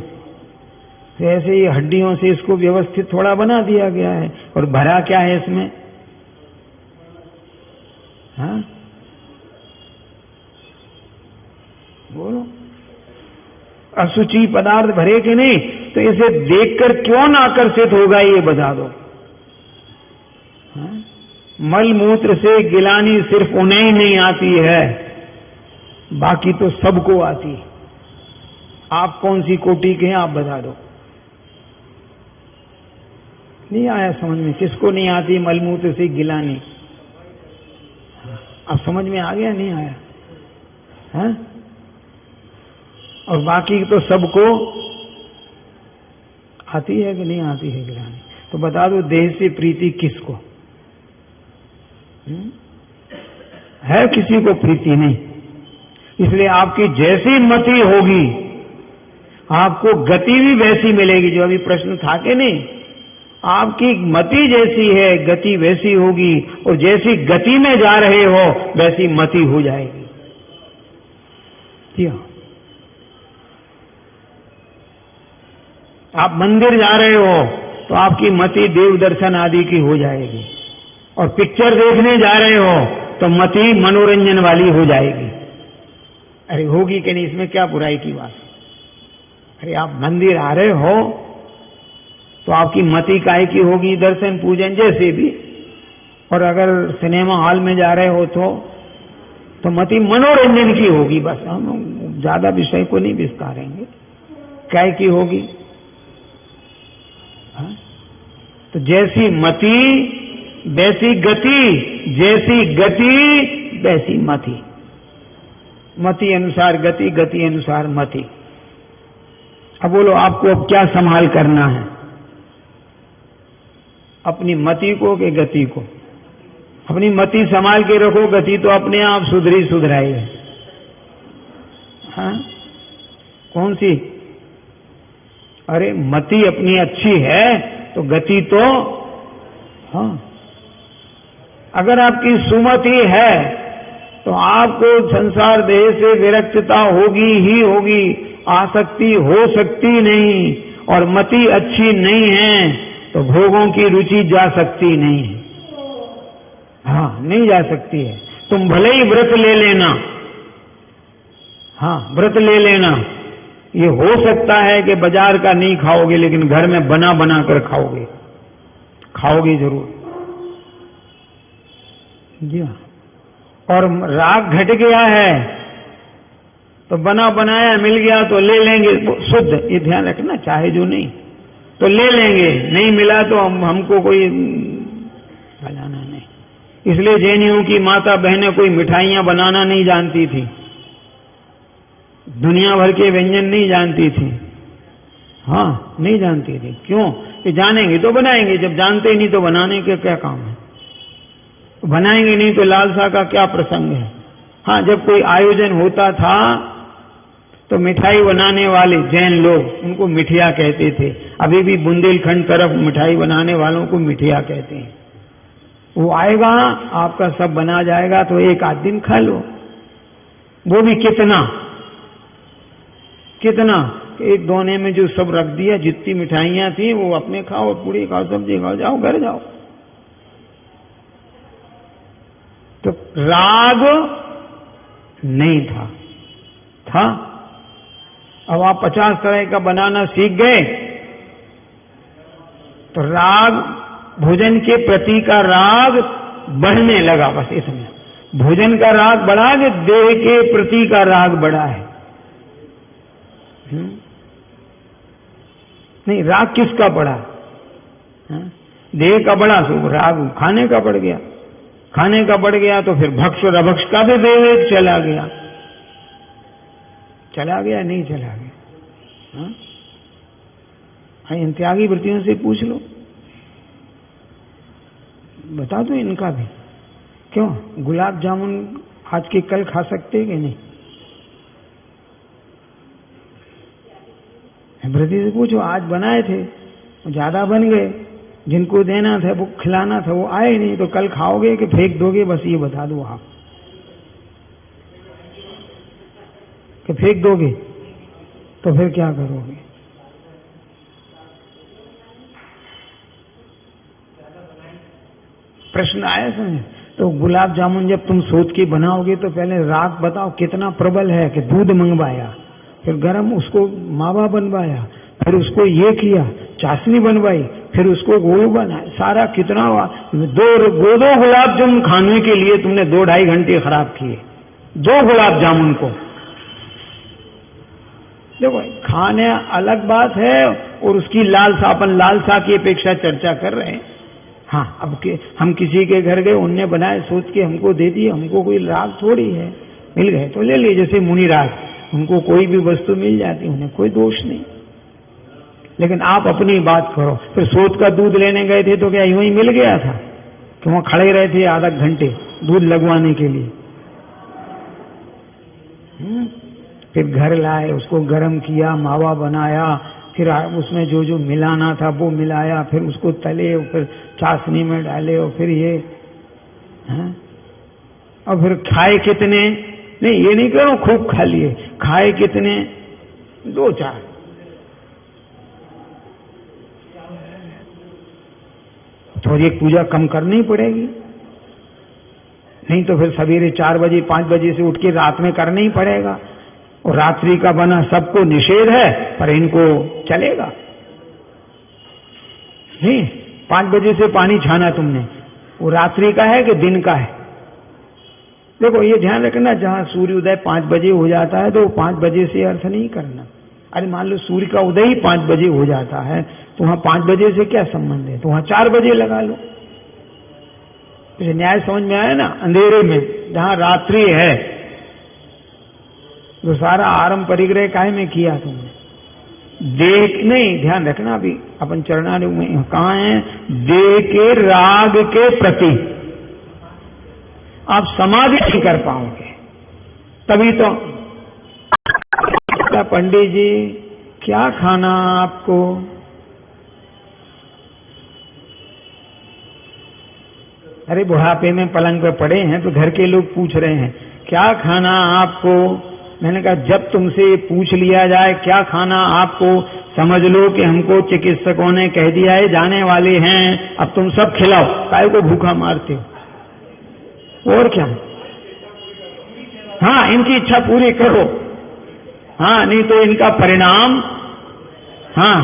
तो ऐसे ही हड्डियों से इसको व्यवस्थित थोड़ा बना दिया गया है। और भरा क्या है इसमें? हाँ बोलो, अशुचि पदार्थ भरे कि नहीं? तो इसे देखकर क्यों ना आकर्षित होगा ये बता दो। हाँ? मल मूत्र से गिलानी सिर्फ उन्हें ही नहीं आती है, बाकी तो सबको आती है। आप कौन सी कोटि के हैं आप बता दो। नहीं आया समझ में? किसको नहीं आती मलमूत्र से गिलानी? अब समझ में आ गया? नहीं आया? है? और बाकी तो सबको आती है कि नहीं आती है गिलानी? तो बता दो, देह से प्रीति किसको है? किसी को प्रीति नहीं। इसलिए आपकी जैसी मति होगी आपको गति भी वैसी मिलेगी। जो अभी प्रश्न था कि नहीं, आपकी मति जैसी है गति वैसी होगी, और जैसी गति में जा रहे हो वैसी मति हो जाएगी। क्या आप मंदिर जा रहे हो तो आपकी मति देव दर्शन आदि की हो जाएगी, और पिक्चर देखने जा रहे हो तो मति मनोरंजन वाली हो जाएगी। अरे होगी कि नहीं? इसमें क्या बुराई की बात है? अरे आप मंदिर आ रहे हो तो आपकी मति काहे की होगी? दर्शन पूजन जैसे भी। और अगर सिनेमा हॉल में जा रहे हो तो मति मनोरंजन की होगी। बस हम ज्यादा विषय को नहीं विस्तारेंगे। काहे की होगी? हाँ? तो जैसी मति वैसी गति, जैसी गति वैसी मति, मति अनुसार गति, गति अनुसार मति। अब बोलो आपको अब क्या संभाल करना है? अपनी मति को कि गति को? अपनी मति संभाल के रखो, गति तो अपने आप सुधरी सुधराई है। हाँ? कौन सी? अरे मति अपनी अच्छी है तो गति तो, हाँ, अगर आपकी सुमति है तो आपको संसार देह से विरक्तता होगी ही होगी, आसक्ति हो सकती नहीं। और मति अच्छी नहीं है तो भोगों की रुचि जा सकती नहीं है। हाँ, नहीं जा सकती है। तुम भले ही व्रत ले लेना, हाँ व्रत ले लेना, ये हो सकता है कि बाजार का नहीं खाओगे लेकिन घर में बना बना कर खाओगे, खाओगे जरूर। जी हाँ। और राग घट गया है तो बना बनाया मिल गया तो ले लेंगे शुद्ध, ये ध्यान रखना। चाहे जो नहीं तो ले लेंगे, नहीं मिला तो हमको कोई बनाना नहीं। इसलिए जैनियों की माता बहनें कोई मिठाइयां बनाना नहीं जानती थी, दुनिया भर के व्यंजन नहीं जानती थी। हाँ, नहीं जानती थी। क्यों? कि जानेंगे तो बनाएंगे, जब जानते ही नहीं तो बनाने के क्या काम है? बनाएंगे नहीं तो लालसा का क्या प्रसंग है? हाँ, जब कोई आयोजन होता था तो मिठाई बनाने वाले जैन लोग उनको मिठिया कहते थे। अभी भी बुंदेलखंड तरफ मिठाई बनाने वालों को मिठिया कहते हैं। वो आएगा, आपका सब बना जाएगा, तो एक आध दिन खा लो। वो भी कितना कितना, एक दोने में जो सब रख दिया, जितनी मिठाइयां थी वो अपने खाओ, पूरी खाओ, सब्जी खाओ, जाओ घर जाओ। तो राग नहीं था। अब आप 50 तरह का बनाना सीख गए तो राग, भोजन के प्रति का राग बढ़ने लगा। बस इतना भोजन का राग बढ़ा कि देह के प्रति का राग बढ़ा है। नहीं, राग किसका बढ़ा? देह का बढ़ा तो राग खाने का बढ़ गया, खाने का बढ़ गया तो फिर भक्ष और अभक्ष का भी विवेक चला गया। नहीं चला गया? इन त्यागी वृत्तियों से पूछ लो, बता दो इनका भी। क्यों गुलाब जामुन आज के कल खा सकते कि नहीं? वृत्ति से पूछो, आज बनाए थे, ज्यादा बन गए, जिनको देना था, वो खिलाना था, वो आए नहीं, तो कल खाओगे कि फेंक दोगे? बस ये बता दो आप, कि फेंक दोगे तो फिर क्या करोगे? प्रश्न आया समझ? तो गुलाब जामुन जब तुम सोच के बनाओगे तो पहले राग बताओ कितना प्रबल है, कि दूध मंगवाया, फिर गरम उसको मावा बनवाया, फिर उसको ये किया, चाशनी बनवाई, फिर उसको गोल बनाया, सारा कितना दो गुलाब जामुन खाने के लिए तुमने 2-2.5 घंटे खराब किए, 2 गुलाब जामुन को। देखो, खाने अलग बात है और उसकी लालसा, अपन लालसा की अपेक्षा चर्चा कर रहे हैं। हाँ, अब हम किसी के घर गए, उनने बनाए, सोच के हमको दे दिए, हमको कोई राग थोड़ी है, मिल गए तो ले लिए। जैसे मुनिराज, उनको कोई भी वस्तु मिल जाती, उन्हें कोई दोष नहीं। लेकिन आप अपनी बात करो। फिर सोच का दूध लेने गए थे तो क्या यूं ही मिल गया था कि वहां खड़े रहे थे आधा घंटे दूध लगवाने के लिए? फिर घर लाए, उसको गर्म किया, मावा बनाया, फिर उसमें जो जो मिलाना था वो मिलाया, फिर उसको तले, फिर चाशनी में डाले, और फिर ये और फिर खाए कितने? नहीं, ये नहीं करो खूब खा लिए, खाए कितने? 2-4। थोड़ी एक पूजा कम करनी पड़ेगी, नहीं तो फिर सवेरे 4 बजे 5 बजे से उठ के रात में करना ही पड़ेगा। और रात्रि का बना सबको निषेध है, पर इनको चलेगा नहीं। 5 बजे से पानी छाना तुमने, वो रात्रि का है कि दिन का है? देखो, ये ध्यान रखना, जहां सूर्योदय 5 बजे हो जाता है तो 5 बजे से अर्थ नहीं करना। अरे मान लो सूर्य का उदय ही 5 बजे हो जाता है, तो वहां 5 बजे से क्या संबंध है? तो वहां 4 बजे लगा लो। तो न्याय समझ में आया ना? अंधेरे में जहां रात्रि है, तो सारा आरंभ परिग्रह काहे में किया तुमने? देह नहीं, ध्यान रखना, अभी अपन चरणार्थ में कहाँ है? देह के राग के प्रति आप समाधि नहीं कर पाओगे, तभी तो। पंडित जी, क्या खाना आपको? अरे बुढ़ापे में पलंग पे पड़े हैं तो घर के लोग पूछ रहे हैं क्या खाना आपको? मैंने कहा जब तुमसे पूछ लिया जाए क्या खाना आपको, समझ लो कि हमको चिकित्सकों ने कह दिया है जाने वाले हैं, अब तुम सब खिलाओ, काहे को भूखा मारते हो? और क्या? हाँ, इनकी इच्छा पूरी करो। हाँ, नहीं तो इनका परिणाम, हाँ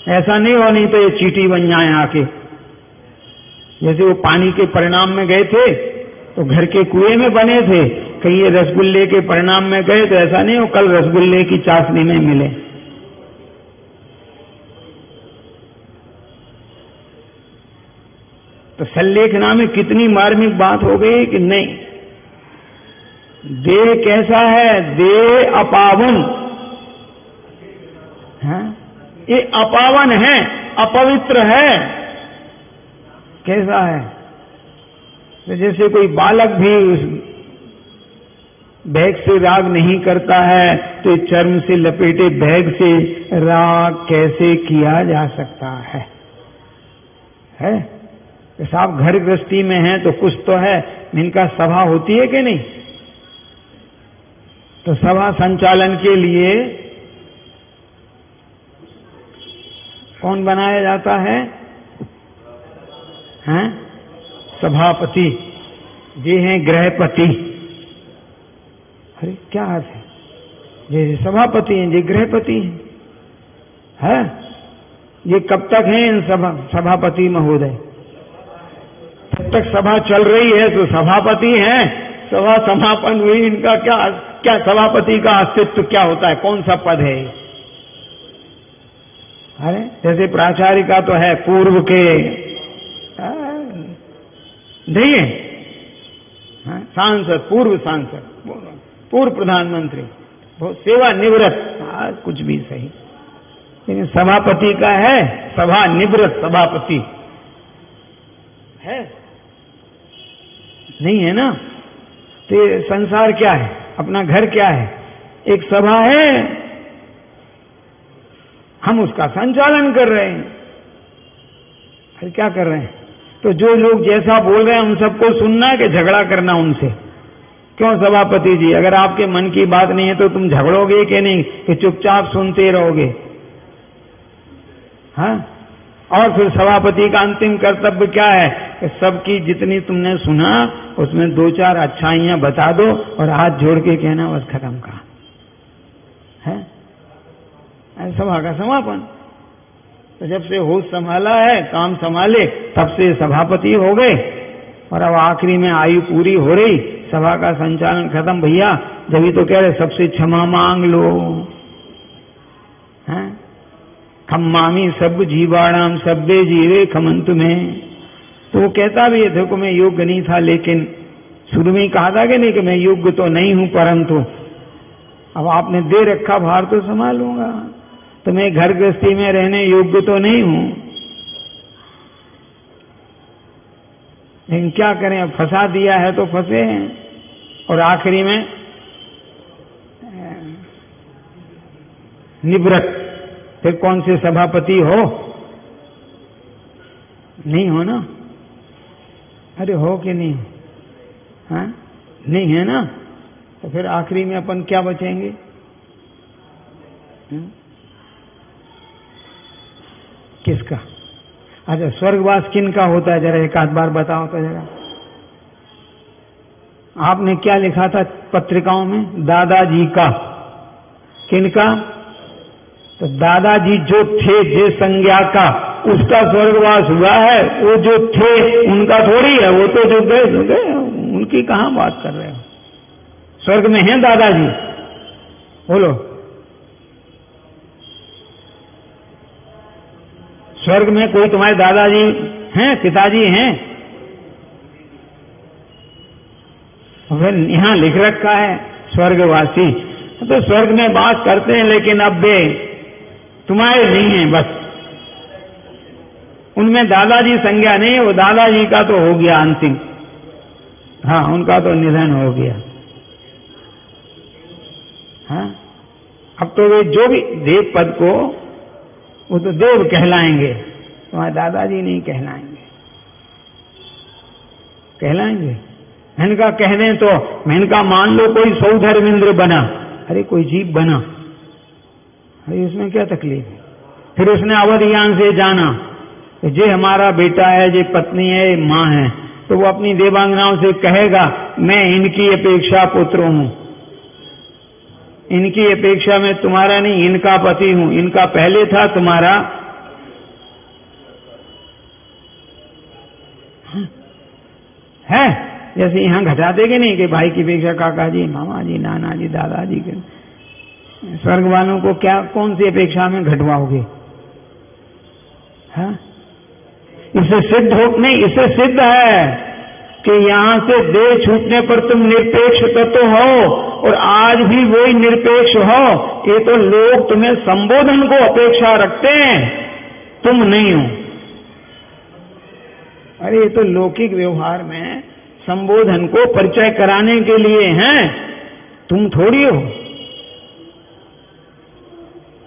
ऐसा नहीं हो, नहीं तो ये चींटी बन जाए आके। जैसे वो पानी के परिणाम में गए थे तो घर के कुएं में बने थे, कहीं ये रसगुल्ले के परिणाम में गए तो ऐसा नहीं हो कल रसगुल्ले की चाशनी में मिले। तो संलेखना में कितनी मार्मिक बात हो गई कि नहीं, देह कैसा है? देह अपावन है, ये अपावन है, अपवित्र है। कैसा है? तो जैसे कोई बालक भी बैग से राग नहीं करता है तो चर्म से लपेटे बैग से राग कैसे किया जा सकता है? साहब घर गृहस्थी में है तो कुछ तो है, इनका सभा होती है कि नहीं? तो सभा संचालन के लिए कौन बनाया जाता है? हैं? सभापति। ये हैं गृहपति। अरे क्या अर्थ है? ये सभापति हैं, ये गृहपति हैं। ये कब तक हैं इन सभापति महोदय? जब तक सभा चल रही है तो सभापति हैं, सभा समापन हुई, इनका क्या सभापति का अस्तित्व क्या होता है? कौन सा पद है? अरे जैसे प्राचार्य का तो है पूर्व के नहीं है, सांसद, पूर्व सांसद, पूर्व प्रधानमंत्री, बहुत सेवा निवृत्त, कुछ भी सही, लेकिन सभापति का है सभा निवृत्त सभापति है नहीं है ना? तो ये संसार क्या है? अपना घर क्या है? एक सभा है, हम उसका संचालन कर रहे हैं। फिर क्या कर रहे हैं? तो जो लोग जैसा बोल रहे हैं हम सबको सुनना है कि झगड़ा करना उनसे? क्यों सभापति जी, अगर आपके मन की बात नहीं है तो तुम झगड़ोगे कि नहीं, कि चुपचाप सुनते रहोगे? हाँ, और फिर सभापति का अंतिम कर्तव्य क्या है कि सबकी जितनी तुमने सुना उसमें 2-4 अच्छाइयां बता दो और हाथ जोड़ के कहना बस खत्म का है। सभा का समापन। तो जब से होश संभाला है, काम संभाले, तब से सभापति हो गए और अब आखिरी में आयु पूरी हो रही, सभा का संचालन खत्म। भैया जब तो कह रहे सबसे क्षमा मांग लो, हैं? खम्मामी सब जीवाणाम सब्बे जीवे खमंतु में। तो वो कहता भी है देखो मैं योग्य नहीं था, लेकिन शुरू में ही कहा था कि नहीं कि मैं योग्य तो नहीं हूं, परंतु अब आपने दे रखा भार तो संभालूंगा। तो मैं घर गृहस्थी में रहने योग्य तो नहीं हूं, लेकिन क्या करें, अब फंसा दिया है तो फंसे हैं। और आखिरी में निवृत्त। फिर कौन से सभापति हो? नहीं हो ना? अरे हो कि नहीं? हाँ, नहीं है ना? तो फिर आखिरी में अपन क्या बचेंगे? किसका? अच्छा, स्वर्गवास किन का होता है? जरा एक आध बार बताओ तो जरा। आपने क्या लिखा था पत्रिकाओं में? दादाजी का। किनका? तो दादाजी जो थे जे संज्ञा का, उसका स्वर्गवास हुआ है। वो जो थे उनका थोड़ी है, वो तो जो गए, उनकी कहां बात कर रहे हो? स्वर्ग में हैं दादाजी? बोलो, स्वर्ग में कोई तुम्हारे दादाजी हैं, पिताजी हैं? फिर यहां लिख रखा है स्वर्गवासी, तो स्वर्ग में बात करते हैं, लेकिन अब वे तुम्हारे नहीं है, बस उनमें दादाजी संज्ञा नहीं है। वो दादाजी का तो हो गया अंतिम, हाँ उनका तो निधन हो गया। हाँ, अब तो वे जो भी देव पद को, वो तो देव कहलाएंगे, तुम्हारे दादाजी नहीं कहलाएंगे। कहलाएंगे इनका कहने तो इनका मान लो कोई सौधर्मेंद्र बना, अरे कोई जीव बना, अरे उसमें क्या तकलीफ है? फिर उसने अवधियान से जाना कि ये हमारा बेटा है, ये पत्नी है, ये माँ है, तो वो अपनी देवांगनाओं से कहेगा मैं इनकी अपेक्षा पुत्र हूं, इनकी अपेक्षा में तुम्हारा नहीं, इनका पति हूं, इनका पहले था, तुम्हारा है। जैसे यहां घटा देंगे नहीं कि भाई की अपेक्षा काका जी, मामा जी, नाना जी, दादाजी के। स्वर्ग वालों को क्या, कौन सी अपेक्षा में घटवाओगे? हाँ, इससे सिद्ध हो नहीं, इससे सिद्ध है कि यहां से देह छूटने पर तुम निरपेक्ष तत्व हो, और आज भी वही निरपेक्ष हो। ये तो लोग तुम्हें संबोधन को अपेक्षा रखते हैं, तुम नहीं हो। अरे ये तो लौकिक व्यवहार में संबोधन को परिचय कराने के लिए हैं, तुम थोड़ी हो,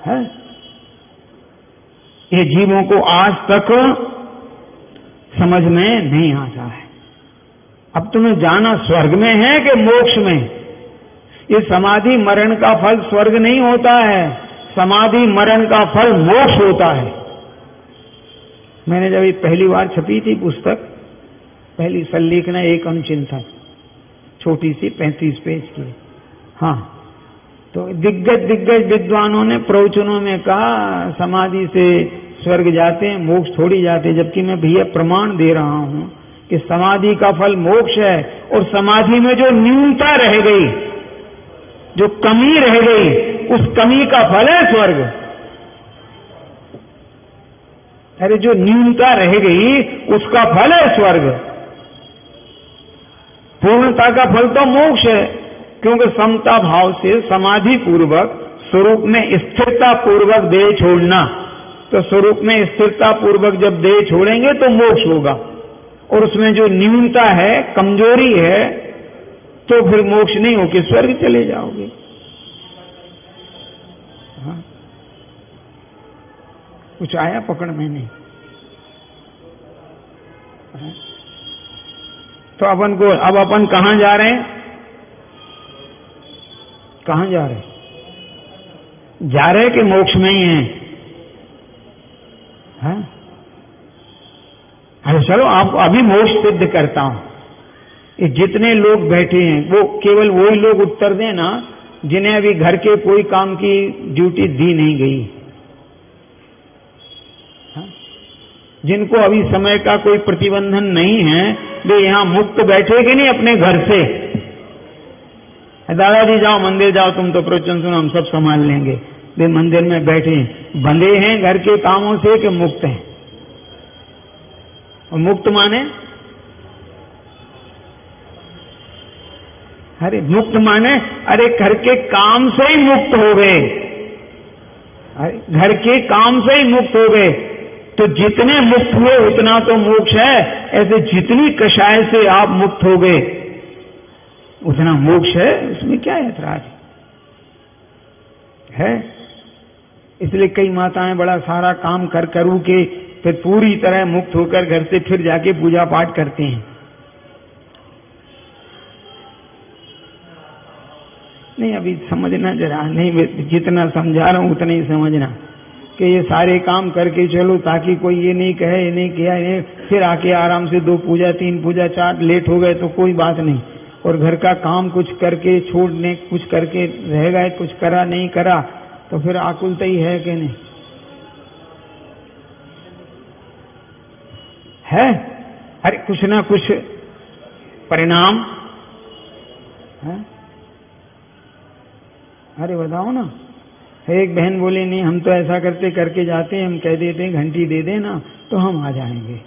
है? ये जीवों को आज तक समझ में नहीं आता है। अब तुम्हें जाना स्वर्ग में है कि मोक्ष में? ये समाधि मरण का फल स्वर्ग नहीं होता है, समाधि मरण का फल मोक्ष होता है। मैंने जब ये पहली बार छपी थी पुस्तक, पहली सल्लेखना एक अनुचिंतन, छोटी सी 35 पेज की, हाँ, तो दिग्गज विद्वानों ने प्रवचनों में कहा समाधि से स्वर्ग जाते हैं, मोक्ष थोड़ी जाते, जबकि मैं भैया प्रमाण दे रहा हूं कि समाधि का फल मोक्ष है, और समाधि में जो न्यूनता रह गई, जो कमी रह गई, उस कमी का फल है स्वर्ग। अरे जो न्यूनता रह गई उसका फल है स्वर्ग। पूर्णता का फल तो मोक्ष है, क्योंकि समता भाव से समाधि पूर्वक स्वरूप में स्थिरता पूर्वक देह छोड़ना, तो स्वरूप में स्थिरता पूर्वक जब देह छोड़ेंगे तो मोक्ष होगा, और उसमें जो न्यूनता है, कमजोरी है, तो फिर मोक्ष नहीं होकर स्वर्ग चले जाओगे। हाँ? कुछ आया पकड़ में नहीं? हाँ? तो अब अपन कहां जा रहे हैं? कहां जा रहे हैं? जा रहे कि मोक्ष में ही हैं? हाँ? अरे चलो आपको अभी मोक्ष सिद्ध करता हूं। ये जितने लोग बैठे हैं वो केवल वही लोग उत्तर देना जिन्हें अभी घर के कोई काम की ड्यूटी दी नहीं गई, हाँ? जिनको अभी समय का कोई प्रतिबंधन नहीं है, वे यहां मुक्त बैठे कि नहीं अपने घर से? दादाजी जाओ मंदिर जाओ, तुम तो प्रवचन सुनो, हम सब संभाल लेंगे। वे मंदिर में बैठे बंधे हैं घर के कामों से कि मुक्त हैं? और मुक्त माने, अरे मुक्त माने अरे घर के काम से ही मुक्त हो गए, घर के काम से ही मुक्त हो गए। तो जितने मुक्त हुए उतना तो मोक्ष है, ऐसे जितनी कषाय से आप मुक्त हो गए उतना मोक्ष है, उसमें क्या ऐतराज है? इसलिए कई माताएं बड़ा सारा काम कर करू के फिर पूरी तरह मुक्त होकर घर से फिर जाके पूजा पाठ करती हैं। नहीं अभी समझना जरा, नहीं जितना समझा रहा हूं उतना ही समझना कि ये सारे काम करके चलो ताकि कोई ये नहीं कहे ये नहीं किया, ये फिर आके आराम से 2 पूजा 3 पूजा 4 लेट हो गए तो कोई बात नहीं, और घर का काम कुछ करके छोड़ने, कुछ करके रह गए, कुछ करा नहीं करा, तो फिर आकुलता ही है कि नहीं है? अरे कुछ ना कुछ परिणाम है? अरे बताओ ना। एक बहन बोली नहीं हम तो ऐसा करते करके जाते हैं, हम कह देते हैं घंटी दे देना तो हम आ जाएंगे।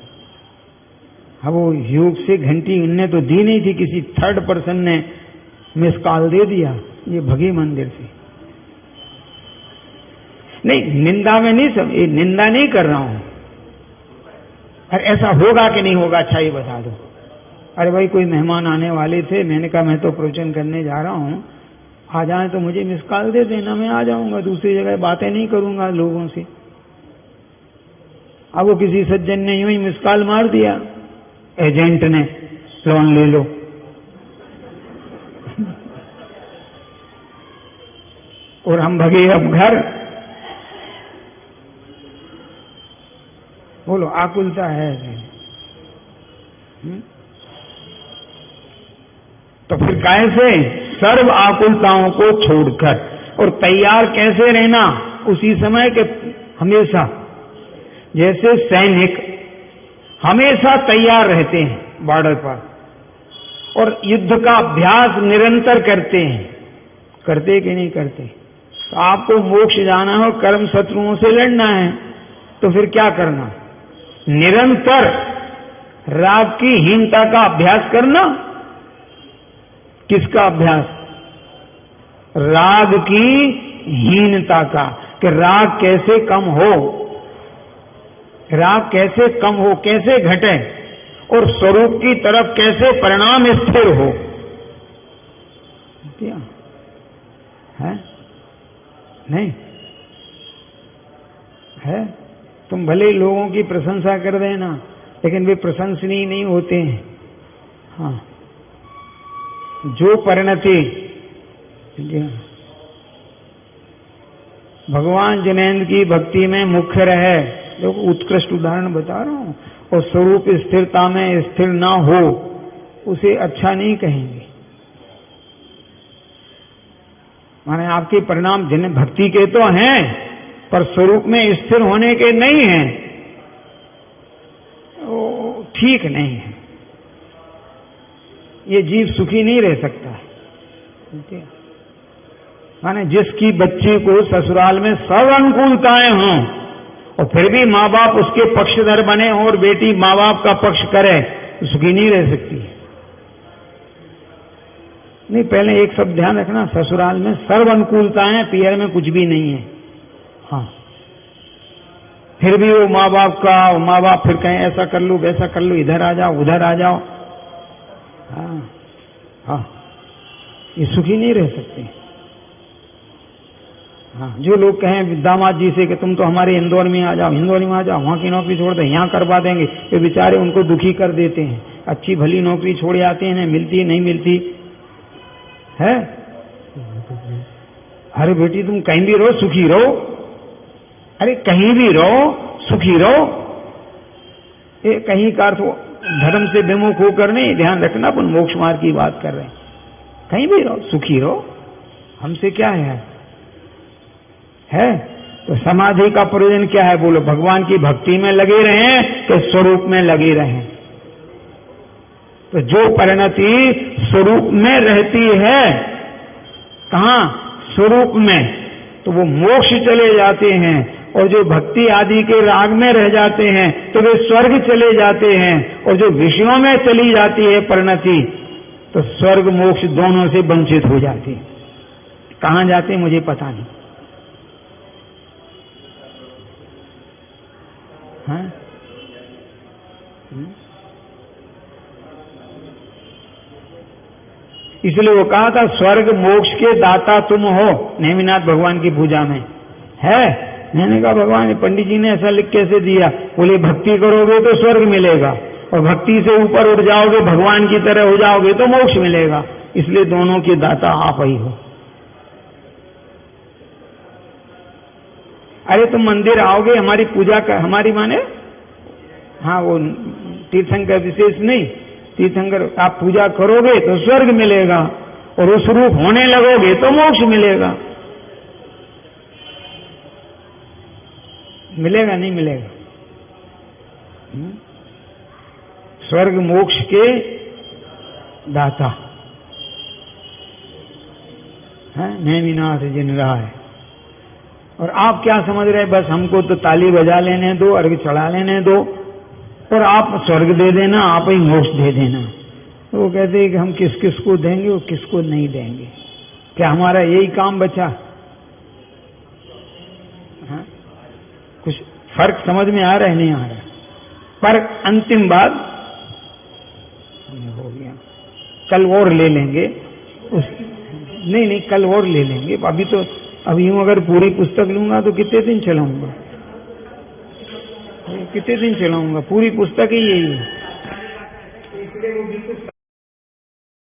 अब वो योग से घंटी उनने तो दी नहीं थी, किसी थर्ड पर्सन ने मिस कॉल दे दिया, ये भगी मंदिर से। नहीं निंदा में नहीं, सब ये निंदा नहीं कर रहा हूं। अरे ऐसा होगा कि नहीं होगा अच्छा ये बता दो। अरे भाई कोई मेहमान आने वाले थे, मैंने कहा मैं तो प्रवचन करने जा रहा हूं, आ जाए तो मुझे मिस कॉल दे देना, मैं आ जाऊंगा, दूसरी जगह बातें नहीं करूंगा लोगों से। अब वो किसी सज्जन ने यूं ही मिस कॉल मार दिया, एजेंट ने, लोन ले लो। और हम भगे अब घर। बोलो आकुलता है? तो फिर कैसे सर्व आकुलताओं को छोड़कर और तैयार कैसे रहना उसी समय के हमेशा, जैसे सैनिक हमेशा तैयार रहते हैं बॉर्डर पर और युद्ध का अभ्यास निरंतर करते हैं, करते कि नहीं करते? तो आपको मोक्ष जाना है और कर्म शत्रुओं से लड़ना है, तो फिर क्या करना? निरंतर राग की हीनता का अभ्यास करना। किसका अभ्यास? राग की हीनता का, कि राग कैसे कम हो, राग कैसे कम हो, कैसे घटे और स्वरूप की तरफ कैसे परिणाम स्थिर हो। है? नहीं है? तुम भले ही लोगों की प्रशंसा कर देना, लेकिन वे प्रशंसनीय नहीं होते हैं। हाँ, जो परिणति भगवान जिनेंद्र की भक्ति में मुख्य रहे, देखो उत्कृष्ट उदाहरण बता रहा हूं, और स्वरूप स्थिरता में स्थिर ना हो, उसे अच्छा नहीं कहेंगे। माने आपके परिणाम जिन्हें भक्ति के तो हैं, पर स्वरूप में स्थिर होने के नहीं हैं, वो ठीक नहीं है। ये जीव सुखी नहीं रह सकता है। माने जिसकी बच्ची को ससुराल में सब अनुकूलताएं हों और फिर भी माँ बाप उसके पक्षधर बने और बेटी माँ बाप का पक्ष करे, तो सुखी नहीं रह सकती है। नहीं, पहले एक सब ध्यान रखना, ससुराल में सर्व अनुकूलताएं, पियर में कुछ भी नहीं है। हाँ, फिर भी वो माँ बाप फिर कहें ऐसा कर लो वैसा कर लो, इधर आ जाओ उधर आ जाओ। हाँ हाँ, ये सुखी नहीं रह सकते। हाँ, जो लोग कहें दामाद जी से कि तुम तो हमारे इंदौर में आ जाओ, इंदौर में आ जाओ, वहां की नौकरी छोड़ दे, यहाँ करवा देंगे, वे बेचारे उनको दुखी कर देते हैं। अच्छी भली नौकरी छोड़ आते हैं, मिलती नहीं मिलती है। अरे बेटी तुम कहीं भी रहो सुखी रहो, अरे कहीं भी रहो सुखी रहो। ये कहीं का अर्थ धर्म से विमुख होकर नहीं, ध्यान रखना, अपन मोक्ष मार्ग की बात कर रहे हैं। कहीं भी रहो सुखी रहो, हमसे क्या है? तो समाधि का प्रयोजन क्या है? बोलो, भगवान की भक्ति में लगे रहें तो स्वरूप में लगे रहें। तो जो परिणति स्वरूप में रहती है, कहाँ? स्वरूप में, तो वो मोक्ष चले जाते हैं। और जो भक्ति आदि के राग में रह जाते हैं तो वे स्वर्ग चले जाते हैं। और जो विषयों में चली जाती है परिणति, तो स्वर्ग मोक्ष दोनों से वंचित हो जाती है। कहाँ जाते मुझे पता नहीं। हाँ? इसलिए वो कहा था स्वर्ग मोक्ष के दाता तुम हो, नेमिनाथ भगवान की पूजा में है। मैंने कहा भगवान, पंडित जी ने ऐसा लिख कैसे दिया? बोले भक्ति करोगे तो स्वर्ग मिलेगा, और भक्ति से ऊपर उठ जाओगे, भगवान की तरह हो जाओगे तो मोक्ष मिलेगा। इसलिए दोनों के दाता आप ही हो। अरे तुम मंदिर आओगे, हमारी पूजा कर, हमारी माने हाँ वो तीर्थंकर विशेष नहीं, तीर्थंकर आप पूजा करोगे तो स्वर्ग मिलेगा, और उस रूप होने लगोगे तो मोक्ष मिलेगा। मिलेगा नहीं मिलेगा? स्वर्ग मोक्ष के दाता है नेमिनाथ जिन रहा है। और आप क्या समझ रहे? बस हमको तो ताली बजा लेने दो, अर्घ चढ़ा लेने दो, और आप स्वर्ग दे देना, आप ही मोक्ष दे देना। तो वो कहते हैं कि हम किस किस को देंगे और किसको नहीं देंगे। क्या हमारा यही काम बचा? हाँ? कुछ फर्क समझ में आ रहा है नहीं आ रहा? पर अंतिम बात हो गया, कल और ले लेंगे नहीं कल और ले लेंगे। अभी यूं अगर पूरी पुस्तक लूंगा तो कितने दिन चलाऊंगा? पूरी पुस्तक ही यही है। इसलिए वो बिल्कुल